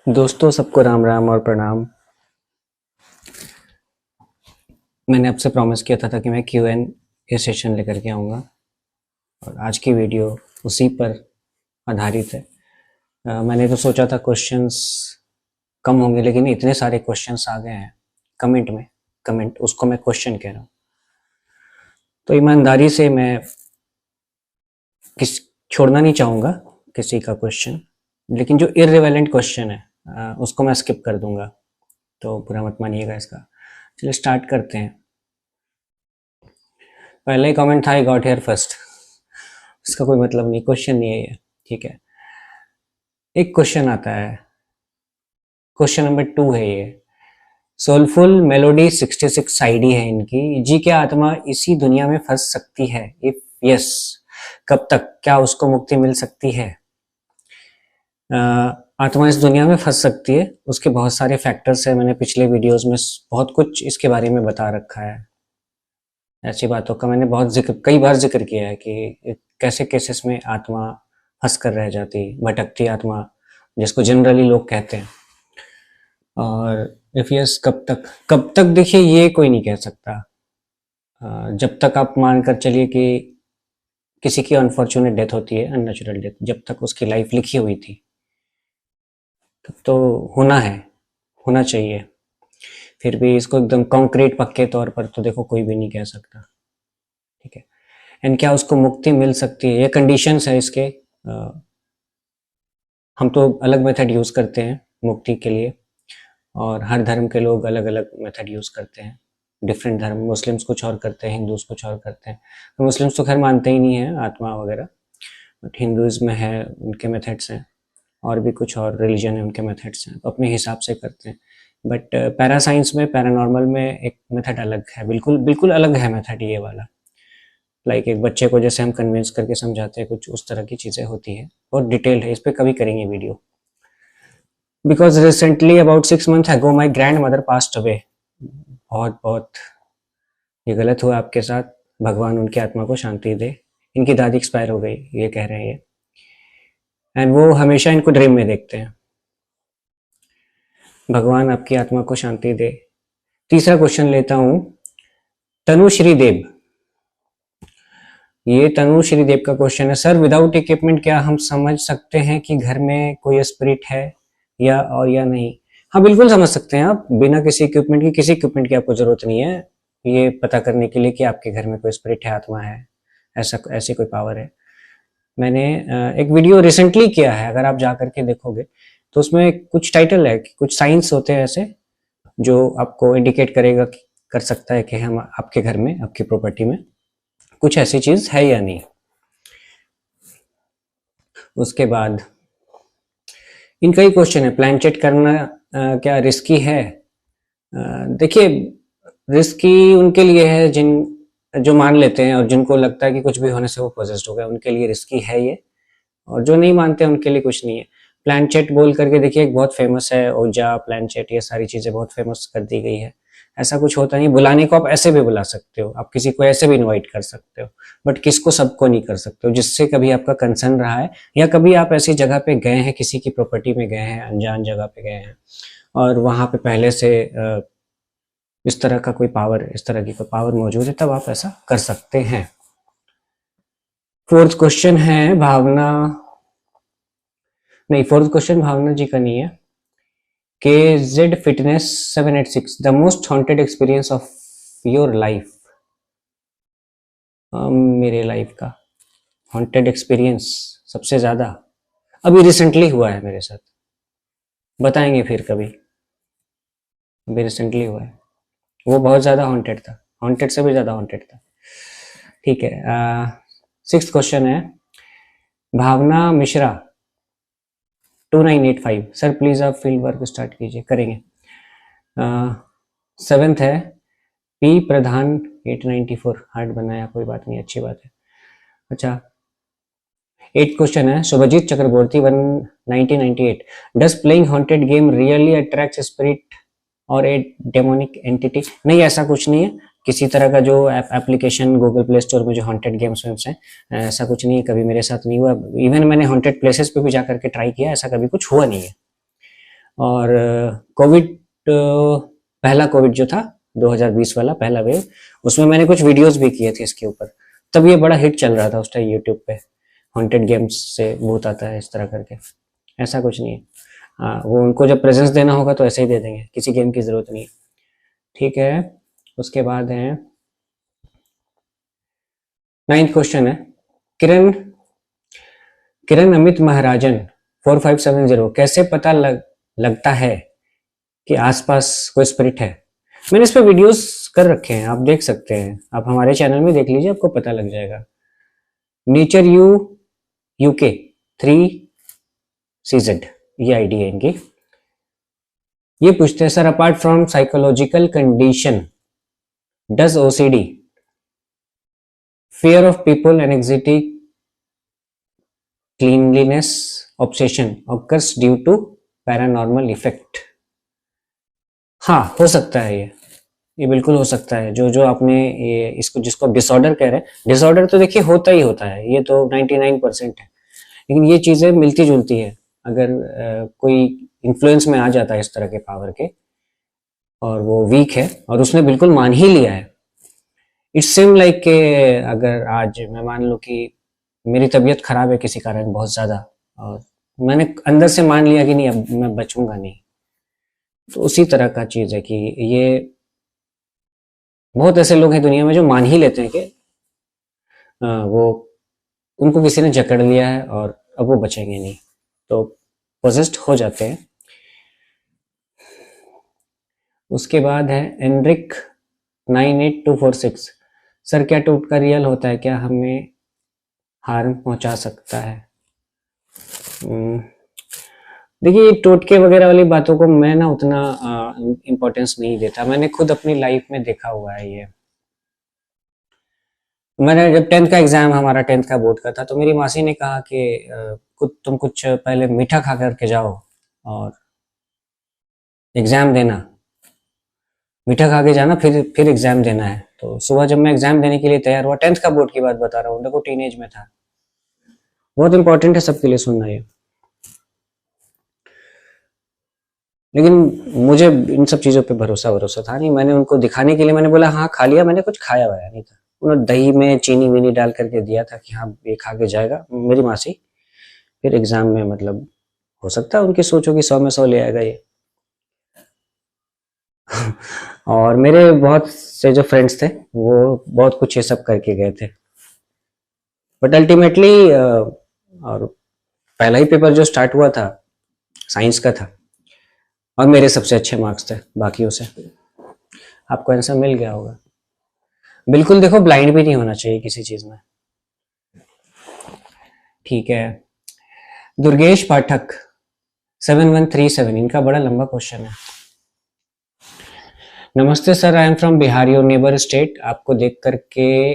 दोस्तों सबको राम राम और प्रणाम। मैंने आपसे प्रॉमिस किया था कि मैं Q&A सेशन लेकर के आऊँगा और आज की वीडियो उसी पर आधारित है। मैंने तो सोचा था क्वेश्चंस कम होंगे, लेकिन इतने सारे क्वेश्चंस आ गए हैं कमेंट उसको मैं क्वेश्चन कह रहा हूँ। तो ईमानदारी से मैं छोड़ना नहीं चाहूँगा किसी का क्वेश्चन, लेकिन जो इर्रिलेवेंट क्वेश्चन है उसको मैं स्किप कर दूंगा, तो बुरा मत मानिएगा इसका। चलिए स्टार्ट करते हैं। पहले ही कमेंट था आई गॉट हियर फर्स्ट, इसका कोई मतलब नहीं, क्वेश्चन नहीं है ये, ठीक है। एक क्वेश्चन आता है, क्वेश्चन नंबर 2 है ये। सोलफुल मेलोडी 66 आईडी है इनकी। जी क्या आत्मा इसी दुनिया में फंस सकती है? इफ यस, कब तक? क्या उसको मुक्ति मिल सकती है? आत्मा इस दुनिया में फंस सकती है, उसके बहुत सारे फैक्टर्स है। मैंने पिछले वीडियोस में बहुत कुछ इसके बारे में बता रखा है। ऐसी बातों का मैंने कई बार जिक्र किया है कि कैसे केसेस में आत्मा फंस कर रह जाती, भटकती आत्मा, जिसको जनरली लोग कहते हैं। और इफ यस, कब तक देखिए ये कोई नहीं कह सकता। जब तक आप मानकर चलिए कि किसी की अनफॉर्चुनेट डेथ होती है, अननेचुरल डेथ, जब तक उसकी लाइफ लिखी हुई थी तब तो होना चाहिए। फिर भी इसको एकदम कॉन्क्रीट पक्के तौर पर तो देखो कोई भी नहीं कह सकता, ठीक है। एंड क्या उसको मुक्ति मिल सकती है? ये कंडीशंस है इसके। हम तो अलग मेथड यूज़ करते हैं मुक्ति के लिए, और हर धर्म के लोग अलग अलग मेथड यूज़ करते हैं। डिफरेंट धर्म, मुस्लिम्स कुछ और करते हैं, हिंदूज कुछ और करते हैं। तो मुस्लिम्स तो खैर मानते ही नहीं है आत्मा वगैरह, बट हिंदूज़ में है, उनके मेथड्स हैं, और भी कुछ और रिलीजन है उनके मेथड्स हैं, अपने हिसाब से करते हैं। बट पैरासाइंस में, पैरानॉर्मल में एक मेथड अलग है, बिल्कुल अलग है मेथड ये वाला। लाइक एक बच्चे को जैसे हम कन्विंस करके समझाते हैं, कुछ उस तरह की चीज़ें होती हैं। बहुत डिटेल्ड है, इस पर कभी करेंगे video. Because recently about 6 months ago my grand mother passed away. बहुत ये गलत हुआ आपके साथ, भगवान उनकी आत्मा को शांति दे। इनकी दादी एक्सपायर हो गई, ये कह रहे हैं ये, एंड वो हमेशा इनको ड्रीम में देखते हैं। भगवान आपकी आत्मा को शांति दे। तीसरा क्वेश्चन लेता हूं, तनुश्री देव। ये तनुश्री देव का क्वेश्चन है, सर विदाउट इक्विपमेंट क्या हम समझ सकते हैं कि घर में कोई स्पिरिट है या नहीं? हाँ बिल्कुल समझ सकते हैं आप, बिना किसी इक्विपमेंट की आपको जरूरत नहीं है ये पता करने के लिए कि आपके घर में कोई स्पिरिट है, आत्मा है, ऐसी कोई पावर है। मैंने एक वीडियो रिसेंटली किया है, अगर आप जा करके देखोगे तो उसमें कुछ टाइटल है, कुछ साइंस होते हैं ऐसे जो आपको इंडिकेट कर सकता है कि हम आपके घर में, आपकी प्रॉपर्टी में कुछ ऐसी चीज है या नहीं। उसके बाद इनका ही क्वेश्चन है, प्लान चेट करना क्या रिस्की है? देखिए रिस्की उनके लिए है जो मान लेते हैं और जिनको लगता है कि कुछ भी होने से वो पोजेस्ड हो गया, उनके लिए रिस्की है ये। और जो नहीं मानते उनके लिए कुछ नहीं है। प्लान चेट बोल करके देखिए, एक बहुत फेमस है ओजा, प्लान चेट, ये सारी चीजें बहुत फेमस कर दी गई है। ऐसा कुछ होता नहीं। बुलाने को आप ऐसे भी बुला सकते हो, आप किसी को ऐसे भी इनवाइट कर सकते हो, बट किसको, सबको नहीं कर सकते हो। जिससे कभी आपका कंसर्न रहा है, या कभी आप ऐसी जगह पे गए हैं, किसी की प्रॉपर्टी में गए हैं, अनजान जगह पे गए हैं, और वहां पे पहले से इस तरह की कोई पावर मौजूद है, तब आप ऐसा कर सकते हैं। फोर्थ क्वेश्चन भावना जी का नहीं है। के Z fitness 786, the most haunted experience of your life. मेरे लाइफ का हॉन्टेड एक्सपीरियंस सबसे ज्यादा अभी रिसेंटली हुआ है मेरे साथ, बताएंगे फिर कभी। अभी रिसेंटली हुआ है, वो बहुत ज्यादा हॉन्टेड था, हॉन्टेड से भी ज्यादा हॉन्टेड था, ठीक है। 6th क्वेश्चन है, भावना मिश्रा 2985, सर प्लीज आप फील्ड वर्क स्टार्ट कीजिए। करेंगे। 7th है पी प्रधान 894, हार्ड बनाया, कोई बात नहीं, अच्छी बात है। अच्छा, 8th क्वेश्चन है शुभजीत चक्रवर्ती 1998, does playing haunted game really attract spirit और ए डेमोनिक एंटिटी? नहीं, ऐसा कुछ नहीं है। किसी तरह का जो एप्लीकेशन गूगल प्ले स्टोर में जो हॉन्टेड गेम्स हैं, ऐसा कुछ नहीं है, कभी मेरे साथ नहीं हुआ। इवन मैंने हॉन्टेड प्लेसेस पे भी जाकर के ट्राई किया, ऐसा कभी कुछ हुआ नहीं है। और कोविड, पहला कोविड जो था 2020 वाला पहला वेव, उसमें मैंने कुछ वीडियोस भी किए थे इसके ऊपर। तब ये बड़ा हिट चल रहा था उस टाइम यूट्यूब पे, हॉन्टेड गेम्स से भूत आता है इस तरह करके। ऐसा कुछ नहीं है। हाँ, वो उनको जब प्रेजेंस देना होगा तो ऐसे ही दे देंगे, किसी गेम की जरूरत नहीं है। ठीक है, उसके बाद है 9th क्वेश्चन है, किरण किरण अमित महाराजन 4570, कैसे पता लगता है कि आसपास कोई स्पिरिट है? मैंने इस पे वीडियोस कर रखे हैं, आप देख सकते हैं, आप हमारे चैनल में देख लीजिए, आपको पता लग जाएगा। नेचर यू यूके 3CZ ये आईडी है इनकी। ये पूछते हैं, sir apart from psychological condition does OCD, fear of people, anxiety, cleanliness obsession occurs due to paranormal effect? हाँ, हो सकता है ये बिल्कुल हो सकता है। जो जो आपने ये इसको जिसको डिसऑर्डर कह रहे हैं, डिसऑर्डर तो देखिए होता ही होता है, ये तो 99% है। लेकिन ये चीजें मिलती जुलती है। अगर कोई इन्फ्लुएंस में आ जाता है इस तरह के पावर के, और वो वीक है और उसने बिल्कुल मान ही लिया है, इट्स सेम लाइक के अगर आज मैं मान लूँ कि मेरी तबीयत खराब है किसी कारण बहुत ज्यादा, और मैंने अंदर से मान लिया कि नहीं अब मैं बचूंगा नहीं, तो उसी तरह का चीज है कि ये बहुत ऐसे लोग हैं दुनिया में जो मान ही लेते हैं कि वो उनको किसी ने जकड़ लिया है और अब वो बचेंगे नहीं, तो पोजेस्ड हो जाते हैं। उसके बाद है एनरिक 98246, सर क्या टोटका रियल होता है, क्या हमें हार्म पहुंचा सकता है? देखिए, टोटके वगैरह वाली बातों को मैं ना उतना इम्पोर्टेंस नहीं देता। मैंने खुद अपनी लाइफ में देखा हुआ है ये। मैंने जब 10th का एग्जाम, हमारा 10th का बोर्ड का था, तो मेरी मासी ने कहा कि तुम कुछ पहले मीठा खा करके जाओ और एग्जाम देना, मीठा खा के जाना, फिर एग्जाम देना है। तो सुबह जब मैं एग्जाम देने के लिए तैयार हुआ, 10th का बोर्ड की बात बता रहा हूँ, देखो टीनेज में था। बहुत इंपॉर्टेंट है सबके लिए सुनना ये। लेकिन मुझे इन सब चीजों पे भरोसा था नहीं। मैंने उनको दिखाने के लिए मैंने बोला हाँ खा लिया, मैंने कुछ खाया वाया नहीं था। उन्होंने दही में चीनी वीनी डाल करके दिया था कि हाँ ये खा के जाएगा मेरी मासी, फिर एग्जाम में मतलब हो सकता है उनकी सोचो कि 100 में 100 ले आएगा ये। और मेरे बहुत से जो फ्रेंड्स थे वो बहुत कुछ ये सब करके गए थे, बट अल्टीमेटली और पहला ही पेपर जो स्टार्ट हुआ था साइंस का था, और मेरे सबसे अच्छे मार्क्स थे बाकियों से। आपको आंसर मिल गया होगा। बिल्कुल देखो, ब्लाइंड भी नहीं होना चाहिए किसी चीज में। ठीक है, दुर्गेश पाठक 7137, इनका बड़ा लंबा क्वेश्चन है। नमस्ते sir, I am from Bihar, your neighbour state. आपको देख करके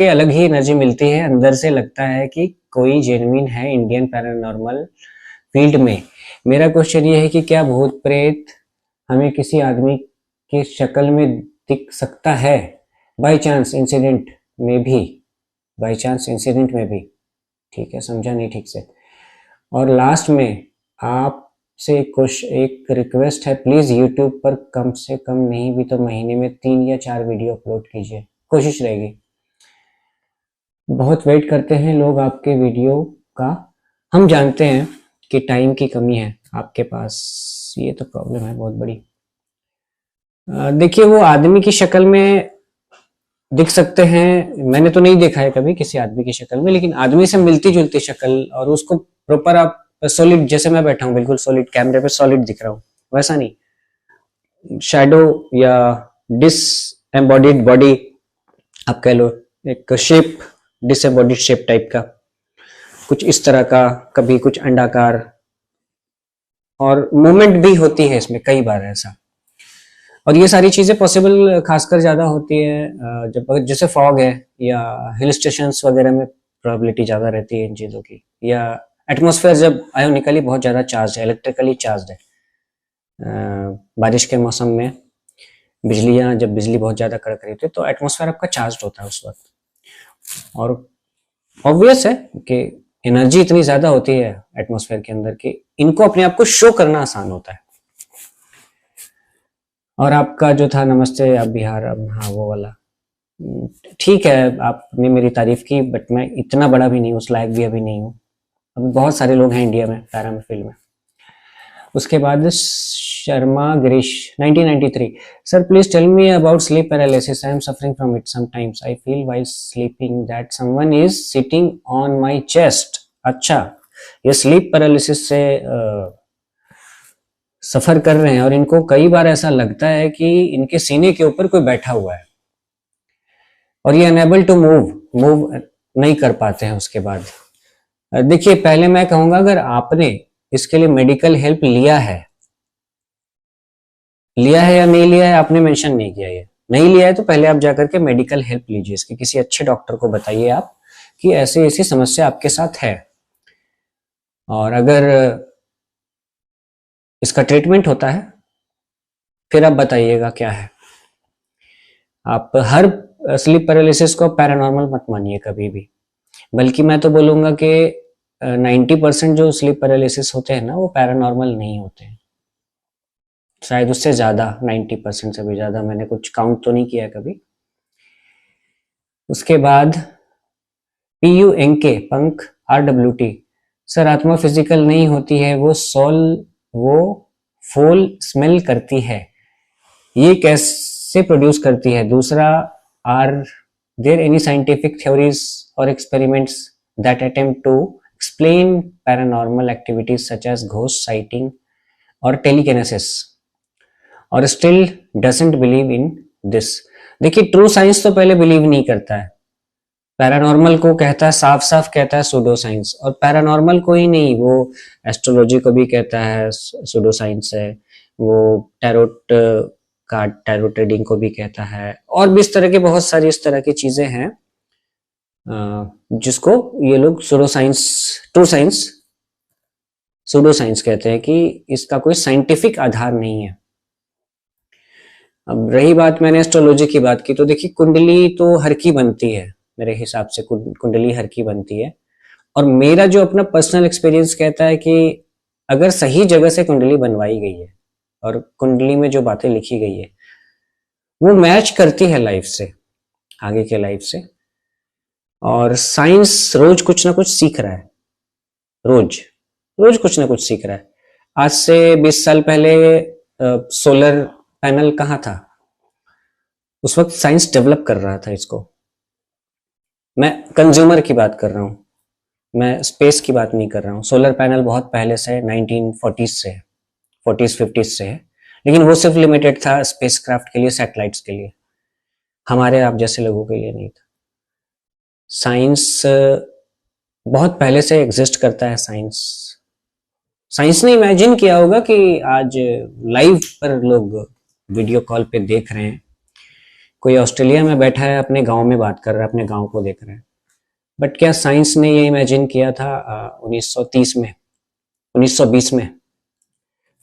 अलग ही एनर्जी मिलती है, अंदर से लगता है कि कोई जेन्युइन है इंडियन पैरानॉर्मल फील्ड में। मेरा क्वेश्चन ये है कि क्या भूत प्रेत हमें किसी आदमी की शक्ल में दिख सकता है, बाई चांस इंसिडेंट में भी? ठीक है, समझा नहीं ठीक से। और लास्ट में आपसे एक रिक्वेस्ट है, प्लीज यूट्यूब पर कम से कम नहीं भी तो महीने में 3 या 4 वीडियो अपलोड कीजिए, कोशिश रहेगी। बहुत वेट करते हैं लोग आपके वीडियो का। हम जानते हैं कि टाइम की कमी है आपके पास, ये तो प्रॉब्लम है बहुत बड़ी। देखिए, वो आदमी की शक्ल में दिख सकते हैं, मैंने तो नहीं देखा है कभी किसी आदमी की शक्ल में, लेकिन आदमी से मिलती जुलती शक्ल, और उसको प्रॉपर आप सॉलिड, जैसे मैं बैठा हूँ बिल्कुल सॉलिड, कैमरे पे सॉलिड दिख रहा हूँ, वैसा नहीं। शैडो या डिस एम्बॉडीड बॉडी आप कह लो, एक शेप, डिसएम्बॉडीड शेप टाइप का कुछ इस तरह का, कभी कुछ अंडाकार, और मूवमेंट भी होती है इसमें कई बार ऐसा। और ये सारी चीजें पॉसिबल खासकर ज्यादा होती है जब जैसे फॉग है या हिल स्टेशंस वगैरह में प्रोबेबिलिटी ज्यादा रहती है इन चीजों की, या एटमॉस्फेयर जब आयोनिकली बहुत ज्यादा चार्ज है, इलेक्ट्रिकली चार्ज है। बारिश के मौसम में जब बिजली बहुत ज्यादा कड़क रही थी तो एटमॉस्फेयर आपका चार्ज होता है उस वक्त। और ऑब्वियस है कि एनर्जी इतनी ज्यादा होती है एटमॉस्फेयर के अंदर कि इनको अपने आप को शो करना आसान होता है। और आपका जो था नमस्ते आप बिहार, अब हाँ वो वाला ठीक है, आपने मेरी तारीफ की, बट मैं इतना बड़ा भी नहीं, उस लायक भी अभी नहीं हूँ। अभी बहुत सारे लोग हैं इंडिया में पैरा फील्ड में। उसके बाद Sharma Girish 1993, sir please tell me about sleep paralysis, I am suffering from it sometimes, I feel while sleeping that someone is sitting on my chest. अच्छा, ये स्लीप पैरालिसिस से सफर कर रहे हैं और इनको कई बार ऐसा लगता है कि इनके सीने के ऊपर कोई बैठा हुआ है और ये अनेबल टू मूव नहीं कर पाते हैं। उसके बाद देखिए, पहले मैं कहूंगा अगर आपने इसके लिए मेडिकल हेल्प लिया है या नहीं लिया है, आपने मेंशन नहीं किया, ये नहीं लिया है तो पहले आप जाकर के मेडिकल हेल्प लीजिए, इसके किसी अच्छे डॉक्टर को बताइए आप कि ऐसी ऐसी समस्या आपके साथ है, और अगर इसका ट्रीटमेंट होता है फिर आप बताइएगा क्या है। आप हर स्लीप पैरालिसिस को पैरानॉर्मल मत मानिए कभी भी, बल्कि मैं तो बोलूंगा कि 90% जो स्लीप पैरालिसिस होते हैं ना वो पैरानॉर्मल नहीं होते हैं, शायद उससे ज्यादा, 90% से भी ज्यादा, मैंने कुछ काउंट तो नहीं किया कभी। उसके बाद PUNK पंख RWT, सर आत्मा फिजिकल नहीं होती है, वो फोल स्मेल करती है, ये कैसे प्रोड्यूस करती है? दूसरा, are there any scientific theories और experiments that attempt to explain paranormal activities such as ghost sighting और टेलीकिनेसिस, और still doesn't believe in this? देखिए, ट्रू साइंस तो पहले बिलीव नहीं करता है, पैरानॉर्मल को कहता है, साफ साफ कहता है सूडो साइंस, और पैरानॉर्मल को ही नहीं, वो एस्ट्रोलॉजी को भी कहता है सूडो साइंस है, वो टैरोट कार्ड टैरोट रीडिंग को भी कहता है, और भी इस तरह के बहुत सारी इस तरह की चीजें हैं जिसको ये लोग pseudo science, true science pseudo science कहते हैं कि इसका कोई साइंटिफिक आधार नहीं है। अब रही बात, मैंने एस्ट्रोलॉजी की बात की, तो देखिए कुंडली तो हर की बनती है, मेरे हिसाब से कुंडली हर की बनती है, और मेरा जो अपना पर्सनल एक्सपीरियंस कहता है कि अगर सही जगह से कुंडली बनवाई गई है और कुंडली में जो बातें लिखी गई है वो मैच करती है लाइफ से, आगे के लाइफ से, और साइंस रोज कुछ ना कुछ सीख रहा है, रोज रोज कुछ ना कुछ सीख रहा है। आज से 20 साल पहले सोलर पैनल कहाँ था? उस वक्त साइंस डेवलप कर रहा था इसको। मैं कंज्यूमर की बात कर रहा हूँ, मैं स्पेस की बात नहीं कर रहा हूँ। सोलर पैनल बहुत पहले से 1940s से है, 40s 50s से है, लेकिन वो सिर्फ लिमिटेड था स्पेसक्राफ्ट के लिए, सैटेलाइट्स के लिए, हमारे आप जैसे लोगों के लिए नहीं था। साइंस बहुत पहले से एग्जिस्ट करता है। साइंस ने इमेजिन किया होगा कि आज लाइव पर लोग वीडियो कॉल पे देख रहे हैं, कोई ऑस्ट्रेलिया में बैठा है अपने गांव में बात कर रहा है, अपने गांव को देख रहे हैं, बट क्या साइंस ने ये इमेजिन किया था 1930 में, 1920 में,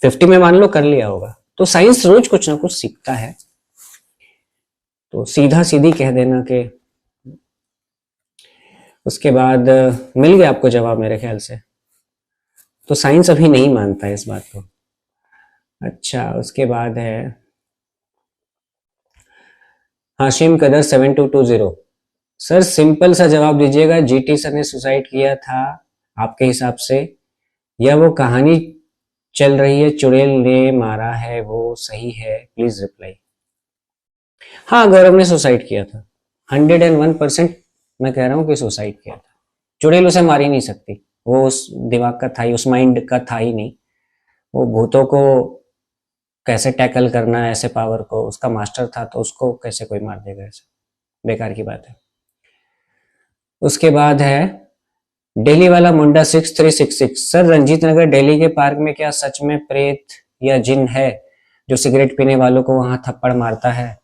50 में मान लो कर लिया होगा? तो साइंस रोज कुछ ना कुछ सीखता है, तो सीधा सीधी कह देना कि। उसके बाद मिल गया आपको जवाब मेरे ख्याल से, तो साइंस अभी नहीं मानता है इस बात को। अच्छा, उसके बाद है हाशिम कदर 7220, सर सिंपल सा जवाब दीजिएगा, GT सर ने सुसाइड किया था आपके हिसाब से, या वो कहानी चल रही है चुड़ैल ने मारा है वो सही है? Please reply. हाँ, गौरव ने सुसाइड किया था, 101% मैं कह रहा हूँ कि सुसाइड किया था। चुड़ैल उसे मार ही नहीं सकती, वो उस दिमाग का था ही, उस माइंड का था ही नहीं, वो भूतों को कैसे टैकल करना है, ऐसे पावर को उसका मास्टर था, तो उसको कैसे कोई मार देगा? ऐसे बेकार की बात है। उसके बाद है दिल्ली वाला मुंडा 6366, सर रंजीत नगर दिल्ली के पार्क में क्या सच में प्रेत या जिन है जो सिगरेट पीने वालों को वहां थप्पड़ मारता है?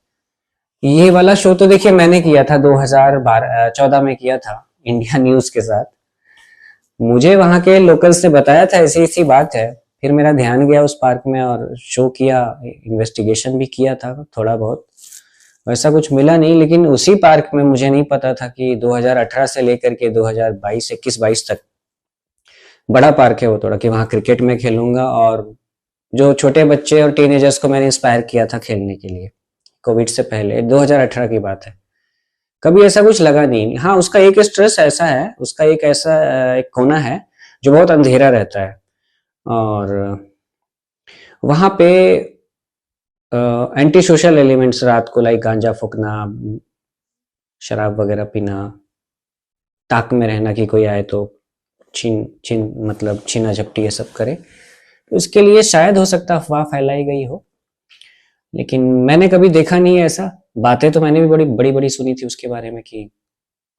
ये वाला शो तो देखिए मैंने किया था 2014 में किया था इंडिया न्यूज के साथ, मुझे वहां के लोकल्स ने बताया था ऐसी ऐसी बात है, फिर मेरा ध्यान गया उस पार्क में और शो किया, इन्वेस्टिगेशन भी किया था थोड़ा बहुत, वैसा कुछ मिला नहीं। लेकिन उसी पार्क में मुझे नहीं पता था कि 2018 से लेकर के 2022 21-22 तक बड़ा पार्क है वो थोड़ा, कि वहाँ क्रिकेट में खेलूंगा। और जो छोटे बच्चे और टीनेजर्स को मैंने इंस्पायर किया था खेलने के लिए, कोविड से पहले 2018 की बात है, कभी ऐसा कुछ लगा नहीं। हाँ, उसका एक स्ट्रेस ऐसा है, उसका एक ऐसा एक कोना है जो बहुत अंधेरा रहता है, और वहां पे एंटी सोशल एलिमेंट्स रात को, लाइक गांजा फूकना, शराब वगैरह पीना, ताक में रहना कि कोई आए तो छीन छीन मतलब छीना झपटी ये सब करे, तो इसके लिए शायद हो सकता अफवाह फैलाई गई हो, लेकिन मैंने कभी देखा नहीं है ऐसा। बातें तो मैंने भी बड़ी बड़ी बड़ी सुनी थी उसके बारे में, कि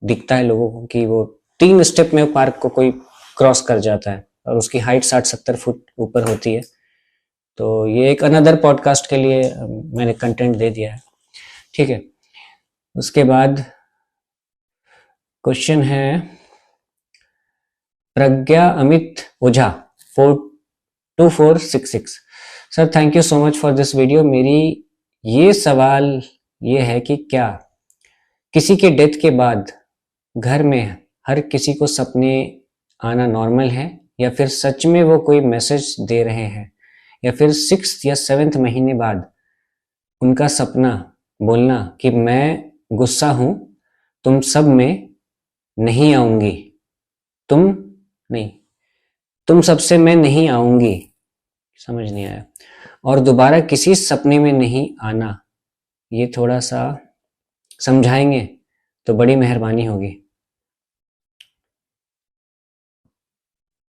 दिखता है लोगों को कि वो 3 स्टेप में पार्क को कोई क्रॉस कर जाता है, और उसकी हाइट 60-70 फुट ऊपर होती है। तो ये एक अनदर पॉडकास्ट के लिए मैंने कंटेंट दे दिया है, ठीक है। उसके बाद क्वेश्चन है प्रज्ञा अमित ओझा 42466। Sir thank you so much for this video. मेरी ये सवाल ये है कि क्या किसी के डेथ के बाद घर में हर किसी को सपने आना नॉर्मल है, या फिर सच में वो कोई मैसेज दे रहे हैं, या फिर 6th या 7th महीने बाद उनका सपना बोलना कि मैं गुस्सा हूं, तुम सब में नहीं आऊंगी, तुम नहीं, तुम सबसे मैं नहीं आऊंगी, समझ नहीं आया, और दोबारा किसी सपने में नहीं आना, ये थोड़ा सा समझाएंगे तो बड़ी मेहरबानी होगी।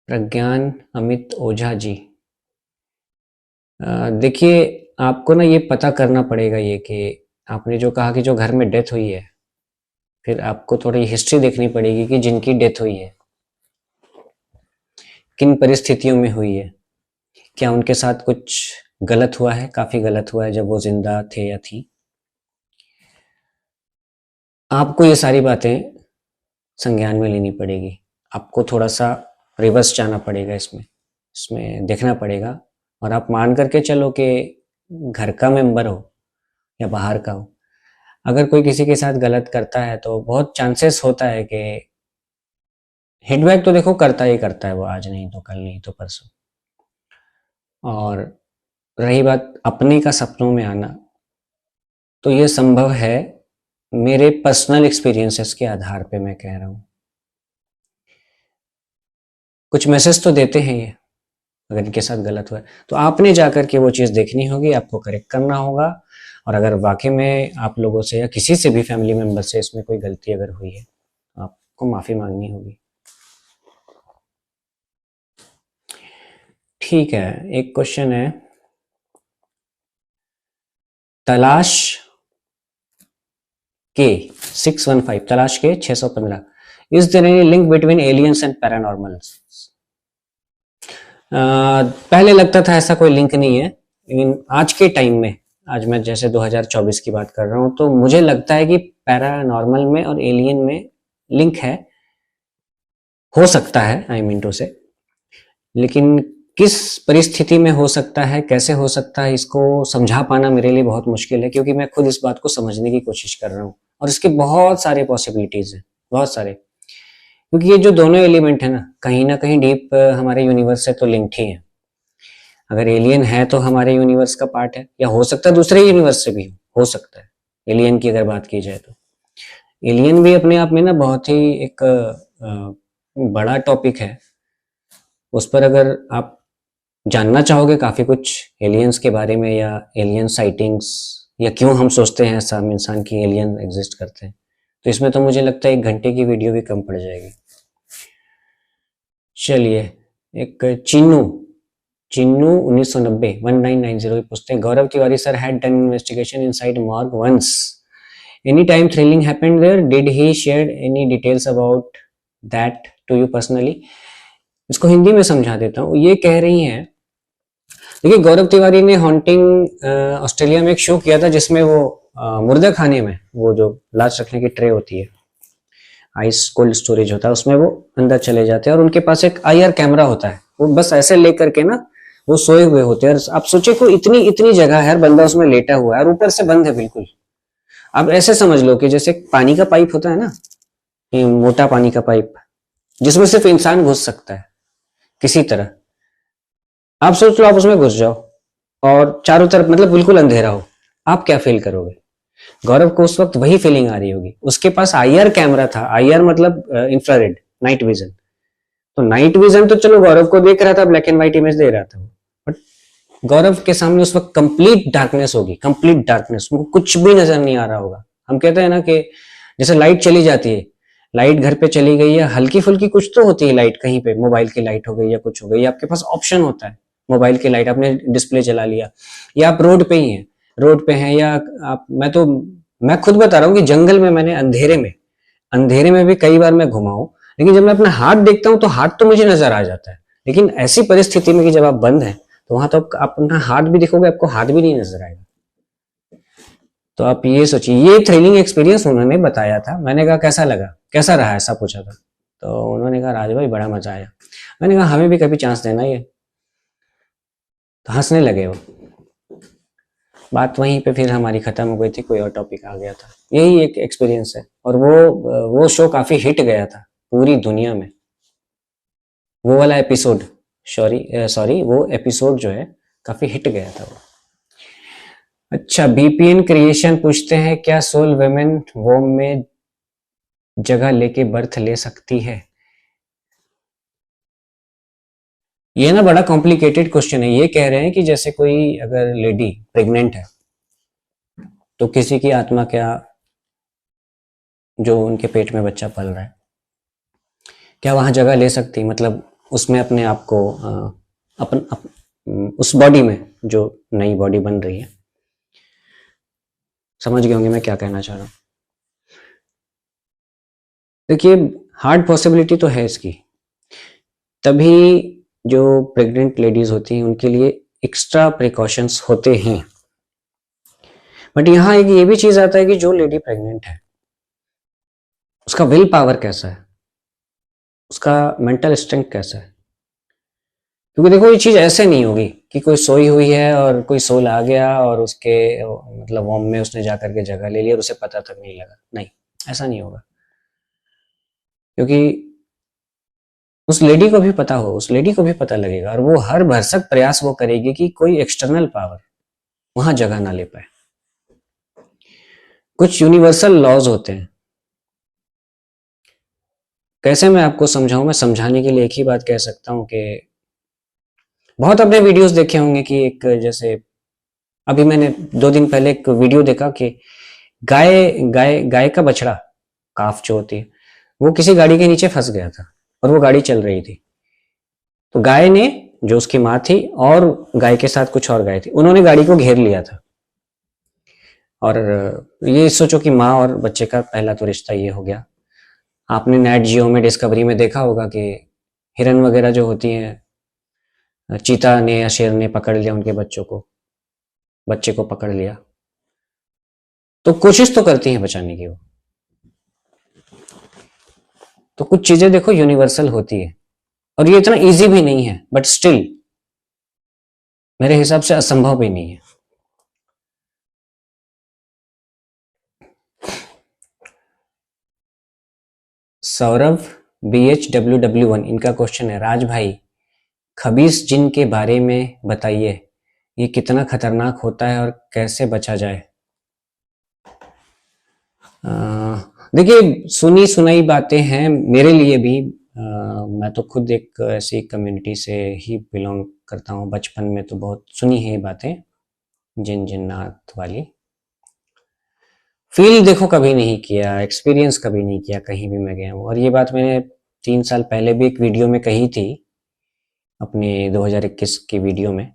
प्रज्ञान अमित ओझा जी, देखिए आपको ना ये पता करना पड़ेगा, ये कि आपने जो कहा कि जो घर में डेथ हुई है, फिर आपको थोड़ी हिस्ट्री देखनी पड़ेगी कि जिनकी डेथ हुई है किन परिस्थितियों में हुई है, क्या उनके साथ कुछ गलत हुआ है, काफी गलत हुआ है जब वो जिंदा थे या थी। आपको ये सारी बातें संज्ञान में लेनी पड़ेगी, आपको थोड़ा सा रिवर्स जाना पड़ेगा, इसमें इसमें देखना पड़ेगा, और आप मान करके चलो कि घर का मेंबर हो या बाहर का हो, अगर कोई किसी के साथ गलत करता है तो बहुत चांसेस होता है कि हिटबैक तो देखो करता ही करता है वो, आज नहीं तो कल, नहीं तो परसों। और रही बात अपने का सपनों में आना, तो ये संभव है, मेरे पर्सनल एक्सपीरियंसेस के आधार पे मैं कह रहा हूँ। कुछ मैसेज तो देते हैं ये, अगर इनके साथ गलत हुआ है तो आपने जाकर के वो चीज़ देखनी होगी, आपको करेक्ट करना होगा, और अगर वाकई में आप लोगों से या किसी से भी फैमिली मेंबर से इसमें कोई गलती अगर हुई है तो आपको माफ़ी मांगनी होगी। ठीक है, एक क्वेश्चन है तलाश के 615, तलाश के 615, is there any link between aliens and paranormals? पहले लगता था ऐसा कोई लिंक नहीं है, लेकिन आज के टाइम में, आज मैं जैसे 2024 की बात कर रहा हूँ, तो मुझे लगता है कि पैरानॉर्मल में और एलियन में लिंक है, हो सकता है, आई मीन टू से, लेकिन किस परिस्थिति में हो सकता है, कैसे हो सकता है, इसको समझा पाना मेरे लिए बहुत मुश्किल है, क्योंकि मैं खुद इस बात को समझने की कोशिश कर रहा हूँ, और इसके बहुत सारे पॉसिबिलिटीज हैं, बहुत सारे, क्योंकि ये जो दोनों एलिमेंट है ना कहीं डीप हमारे यूनिवर्स से तो लिंक्ड ही है। अगर एलियन है तो हमारे यूनिवर्स का पार्ट है, या हो सकता है दूसरे यूनिवर्स से भी हो सकता है। एलियन की अगर बात की जाए तो एलियन भी अपने आप में ना बहुत ही एक बड़ा टॉपिक है, उस पर अगर आप जानना चाहोगे काफी कुछ एलियंस के बारे में, या एलियन साइटिंग्स, या क्यों हम सोचते हैं सब इंसान की एलियन एग्जिस्ट करते हैं, तो इसमें तो मुझे लगता है 1 घंटे की वीडियो भी कम पड़ जाएगी। चलिए, एक चिन्नू चिन्नू 1990 1990 पूछते हैं, Gaurav Tiwari sir had done investigation inside morgue once, any time thrilling happened there, did he share any details about that to you personally? इसको हिंदी में समझा देता हूँ। ये कह रही हैं, देखिए गौरव तिवारी ने हॉन्टिंग ऑस्ट्रेलिया में एक शो किया था, जिसमें वो मुर्दा खाने में वो जो लाश रखने की ट्रे होती है, आइस कोल्ड स्टोरेज होता है, उसमें वो अंदर चले जाते हैं, और उनके पास एक IR कैमरा होता है, वो बस ऐसे लेकर के ना वो सोए हुए होते हैं, और आप सोचे को इतनी इतनी जगह है, बंदा उसमें लेटा हुआ है और ऊपर से बंद है बिल्कुल। आप ऐसे समझ लो कि जैसे पानी का पाइप होता है ना, ये मोटा पानी का पाइप, जिसमें सिर्फ इंसान घुस सकता है, किसी तरह। आप सोच लो आप उसमें घुस जाओ और चारों तरफ मतलब बिल्कुल अंधेरा हो, आप क्या फील करोगे? गौरव को उस वक्त वही फीलिंग आ रही होगी। उसके पास आईआर कैमरा था, आईआर मतलब इंफ्रारेड नाइट विजन। तो नाइट विजन तो चलो गौरव को देख रहा था, ब्लैक एंड व्हाइट इमेज दे रहा था, बट गौरव के सामने उस वक्त कंप्लीट डार्कनेस होगी, कंप्लीट डार्कनेस, उनको कुछ भी नजर नहीं आ रहा होगा। हम कहते हैं ना कि जैसे लाइट चली जाती है, लाइट घर पे चली गई है, हल्की फुल्की कुछ तो होती है लाइट, कहीं पे मोबाइल की लाइट हो गई या कुछ हो गई, आपके पास ऑप्शन होता है मोबाइल की लाइट, आपने डिस्प्ले चला लिया, या आप रोड पे ही हैं, रोड पे हैं, या आप मैं खुद बता रहा हूँ कि जंगल में मैंने अंधेरे में भी कई बार मैं घुमा हूं, लेकिन जब मैं अपना हाथ देखता हूं तो हाथ तो मुझे नजर आ जाता है। लेकिन ऐसी परिस्थिति में कि जब आप बंद हैं तो वहां तो आप अपना हाथ भी दिखोगे, आपको हाथ भी नहीं नजर आएगा। तो आप ये सोचिए, ये थ्रिलिंग एक्सपीरियंस उन्होंने बताया था। मैंने कहा कैसा लगा, कैसा रहा, ऐसा पूछा था। तो उन्होंने कहा राज भाई बड़ा मजा आया। मैंने कहा हमें भी कभी चांस देना ये। तो हंसने लगे वो। बात वहीं पे फिर हमारी खत्म हो गई थी, कोई और टॉपिक आ गया था। यही एक एक्सपीरियंस है। और वो शो काफी हिट गया था पूरी दुनिया में, वो वाला एपिसोड, सॉरी सॉरी वो एपिसोड जो है काफी हिट गया था वो। अच्छा, बीपीएन क्रिएशन पूछते हैं क्या सोल वेमेन वोम में जगह लेके बर्थ ले सकती है? ये ना बड़ा कॉम्प्लिकेटेड क्वेश्चन है। ये कह रहे हैं कि जैसे कोई अगर लेडी प्रेग्नेंट है तो किसी की आत्मा क्या, जो उनके पेट में बच्चा पल रहा है, क्या वहां जगह ले सकती, मतलब उसमें अपने आप को उस बॉडी में जो नई बॉडी बन रही है। समझ गए होंगे मैं क्या कहना चाह रहा हूँ। देखिए, हार्ड पॉसिबिलिटी तो है इसकी, तभी जो प्रेग्नेंट लेडीज होती हैं उनके लिए एक्स्ट्रा प्रिकॉशंस होते हैं। बट यहाँ एक ये भी चीज आता है कि जो लेडी प्रेग्नेंट है उसका विल पावर कैसा है, उसका मेंटल स्ट्रेंथ कैसा है। क्योंकि देखो ये चीज ऐसे नहीं होगी कि कोई सोई हुई है और कोई सोल आ गया और उसके मतलब वॉम में उसने जाकर के जगह ले ली और उसे पता तक नहीं लगा। नहीं, ऐसा नहीं होगा। क्योंकि उस लेडी को भी पता हो, उस लेडी को भी पता लगेगा और वो हर भरसक प्रयास वो करेगी कि कोई एक्सटर्नल पावर वहां जगह ना ले पाए। कुछ यूनिवर्सल लॉज होते हैं। कैसे मैं आपको समझाऊं? मैं समझाने के लिए एक ही बात कह सकता हूं कि बहुत अपने वीडियोस देखे होंगे कि एक जैसे अभी मैंने 2 दिन पहले एक वीडियो देखा कि गाय गाय गाय का बछड़ा, काफ जो होती है, वो किसी गाड़ी के नीचे फंस गया था और वो गाड़ी चल रही थी। तो गाय ने, जो उसकी माँ थी और गाय के साथ कुछ और गाय थी, उन्होंने गाड़ी को घेर लिया था। और ये सोचो कि माँ और बच्चे का पहला तो रिश्ता ये हो गया। आपने नेट जियो में, डिस्कवरी में देखा होगा कि हिरन वगैरह जो होती हैं, चीता ने या शेर ने पकड़ लिया उनके बच्चे को पकड़ लिया। तो कोशिश तो करती हैं बचाने की वो। तो कुछ चीजें देखो यूनिवर्सल होती है और ये इतना इजी भी नहीं है, बट स्टिल मेरे हिसाब से असंभव भी नहीं है। सौरभ BHWW1 इनका क्वेश्चन है, राज भाई खबीस जिन के बारे में बताइए, ये कितना खतरनाक होता है और कैसे बचा जाए? देखिए, सुनी सुनाई बातें हैं मेरे लिए भी। मैं तो खुद एक ऐसी कम्युनिटी से ही बिलोंग करता हूँ। बचपन में तो बहुत सुनी है ये बातें, जिन जिन्नात वाली। फील देखो कभी नहीं किया, एक्सपीरियंस कभी नहीं किया कहीं भी मैं गया हूँ। और ये बात मैंने 3 साल पहले भी एक वीडियो में कही थी, अपने 2021 की वीडियो में।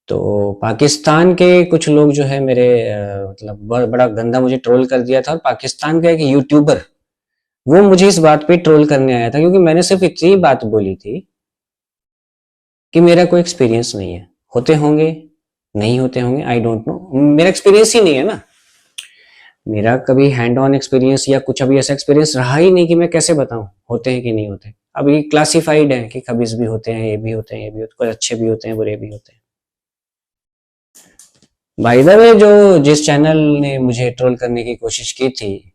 तो पाकिस्तान के कुछ लोग जो है मेरे मतलब बड़ा गंदा मुझे ट्रोल कर दिया था। और पाकिस्तान का एक यूट्यूबर, वो मुझे इस बात पे ट्रोल करने आया था क्योंकि मैंने सिर्फ इतनी बात बोली थी कि मेरा कोई एक्सपीरियंस नहीं है। होते होंगे, नहीं होते होंगे, आई डोंट नो, मेरा एक्सपीरियंस ही नहीं है ना। मेरा कभी हैंड ऑन एक्सपीरियंस या कुछ अभी ऐसा एक्सपीरियंस रहा ही नहीं कि मैं कैसे बताऊं होते हैं कि नहीं होते। अभी क्लासिफाइड है कि खबीज भी होते हैं, ये भी होते हैं, ये भी होते हैं, कुछ अच्छे भी होते हैं, बुरे भी होते हैं। बाय द वे, जो जिस चैनल ने मुझे ट्रोल करने की कोशिश की थी,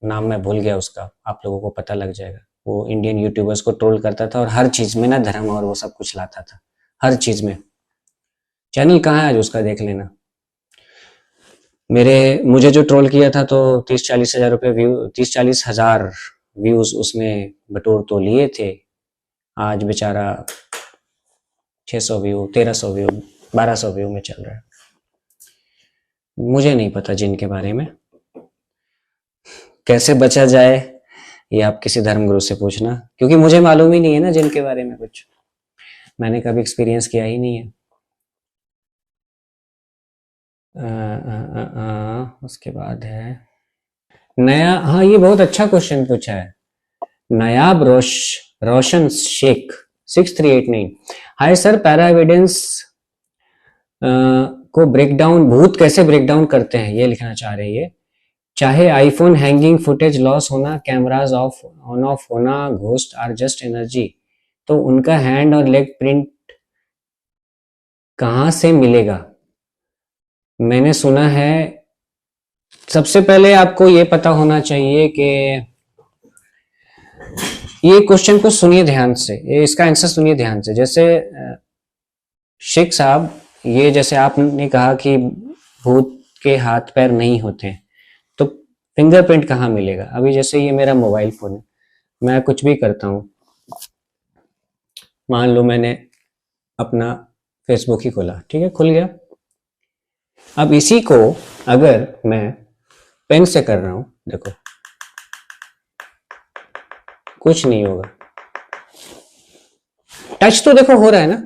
नाम मैं भूल गया उसका, आप लोगों को पता लग जाएगा। वो इंडियन यूट्यूबर्स को ट्रोल करता था और हर चीज में ना धर्म और वो सब कुछ लाता था, हर चीज में। चैनल कहाँ है आज उसका, देख लेना। मुझे जो ट्रोल किया था तो 30-40 हज़ार रुपये व्यू, 30-40 हज़ार व्यूज उसने बटोर तो लिए थे। आज बेचारा 600 व्यू, 1300 व्यू, 1200 व्यू में चल रहा है। मुझे नहीं पता जिन के बारे में, कैसे बचा जाए ये आप किसी धर्मगुरु से पूछना, क्योंकि मुझे मालूम ही नहीं है ना जिन के बारे में कुछ, मैंने कभी एक्सपीरियंस किया ही नहीं है। उसके बाद है नया, हाँ ये बहुत अच्छा क्वेश्चन पूछा है। Nayab Roshan Shaikh 6389, hi sir, para evidence को ब्रेक डाउन, भूत कैसे ब्रेक डाउन करते हैं ये लिखना चाह रहे हैं ये। चाहे आईफोन हैंगिंग फुटेज लॉस होना, कैमराज ऑफ ऑन ऑफ होना, घोस्ट आर जस्ट एनर्जी, तो उनका हैंड और लेग प्रिंट कहां से मिलेगा? मैंने सुना है, सबसे पहले आपको ये पता होना चाहिए कि ये क्वेश्चन को सुनिए ध्यान से, इसका आंसर सुनिए ध्यान से। जैसे शेख साहब, ये जैसे आपने कहा कि भूत के हाथ पैर नहीं होते, तो फिंगरप्रिंट कहाँ मिलेगा? अभी जैसे ये मेरा मोबाइल फोन है, मैं कुछ भी करता हूँ, मान लो मैंने अपना फेसबुक ही खोला, ठीक है, खुल गया। अब इसी को अगर मैं पेन से कर रहा हूं, देखो कुछ नहीं होगा, टच तो देखो हो रहा है ना।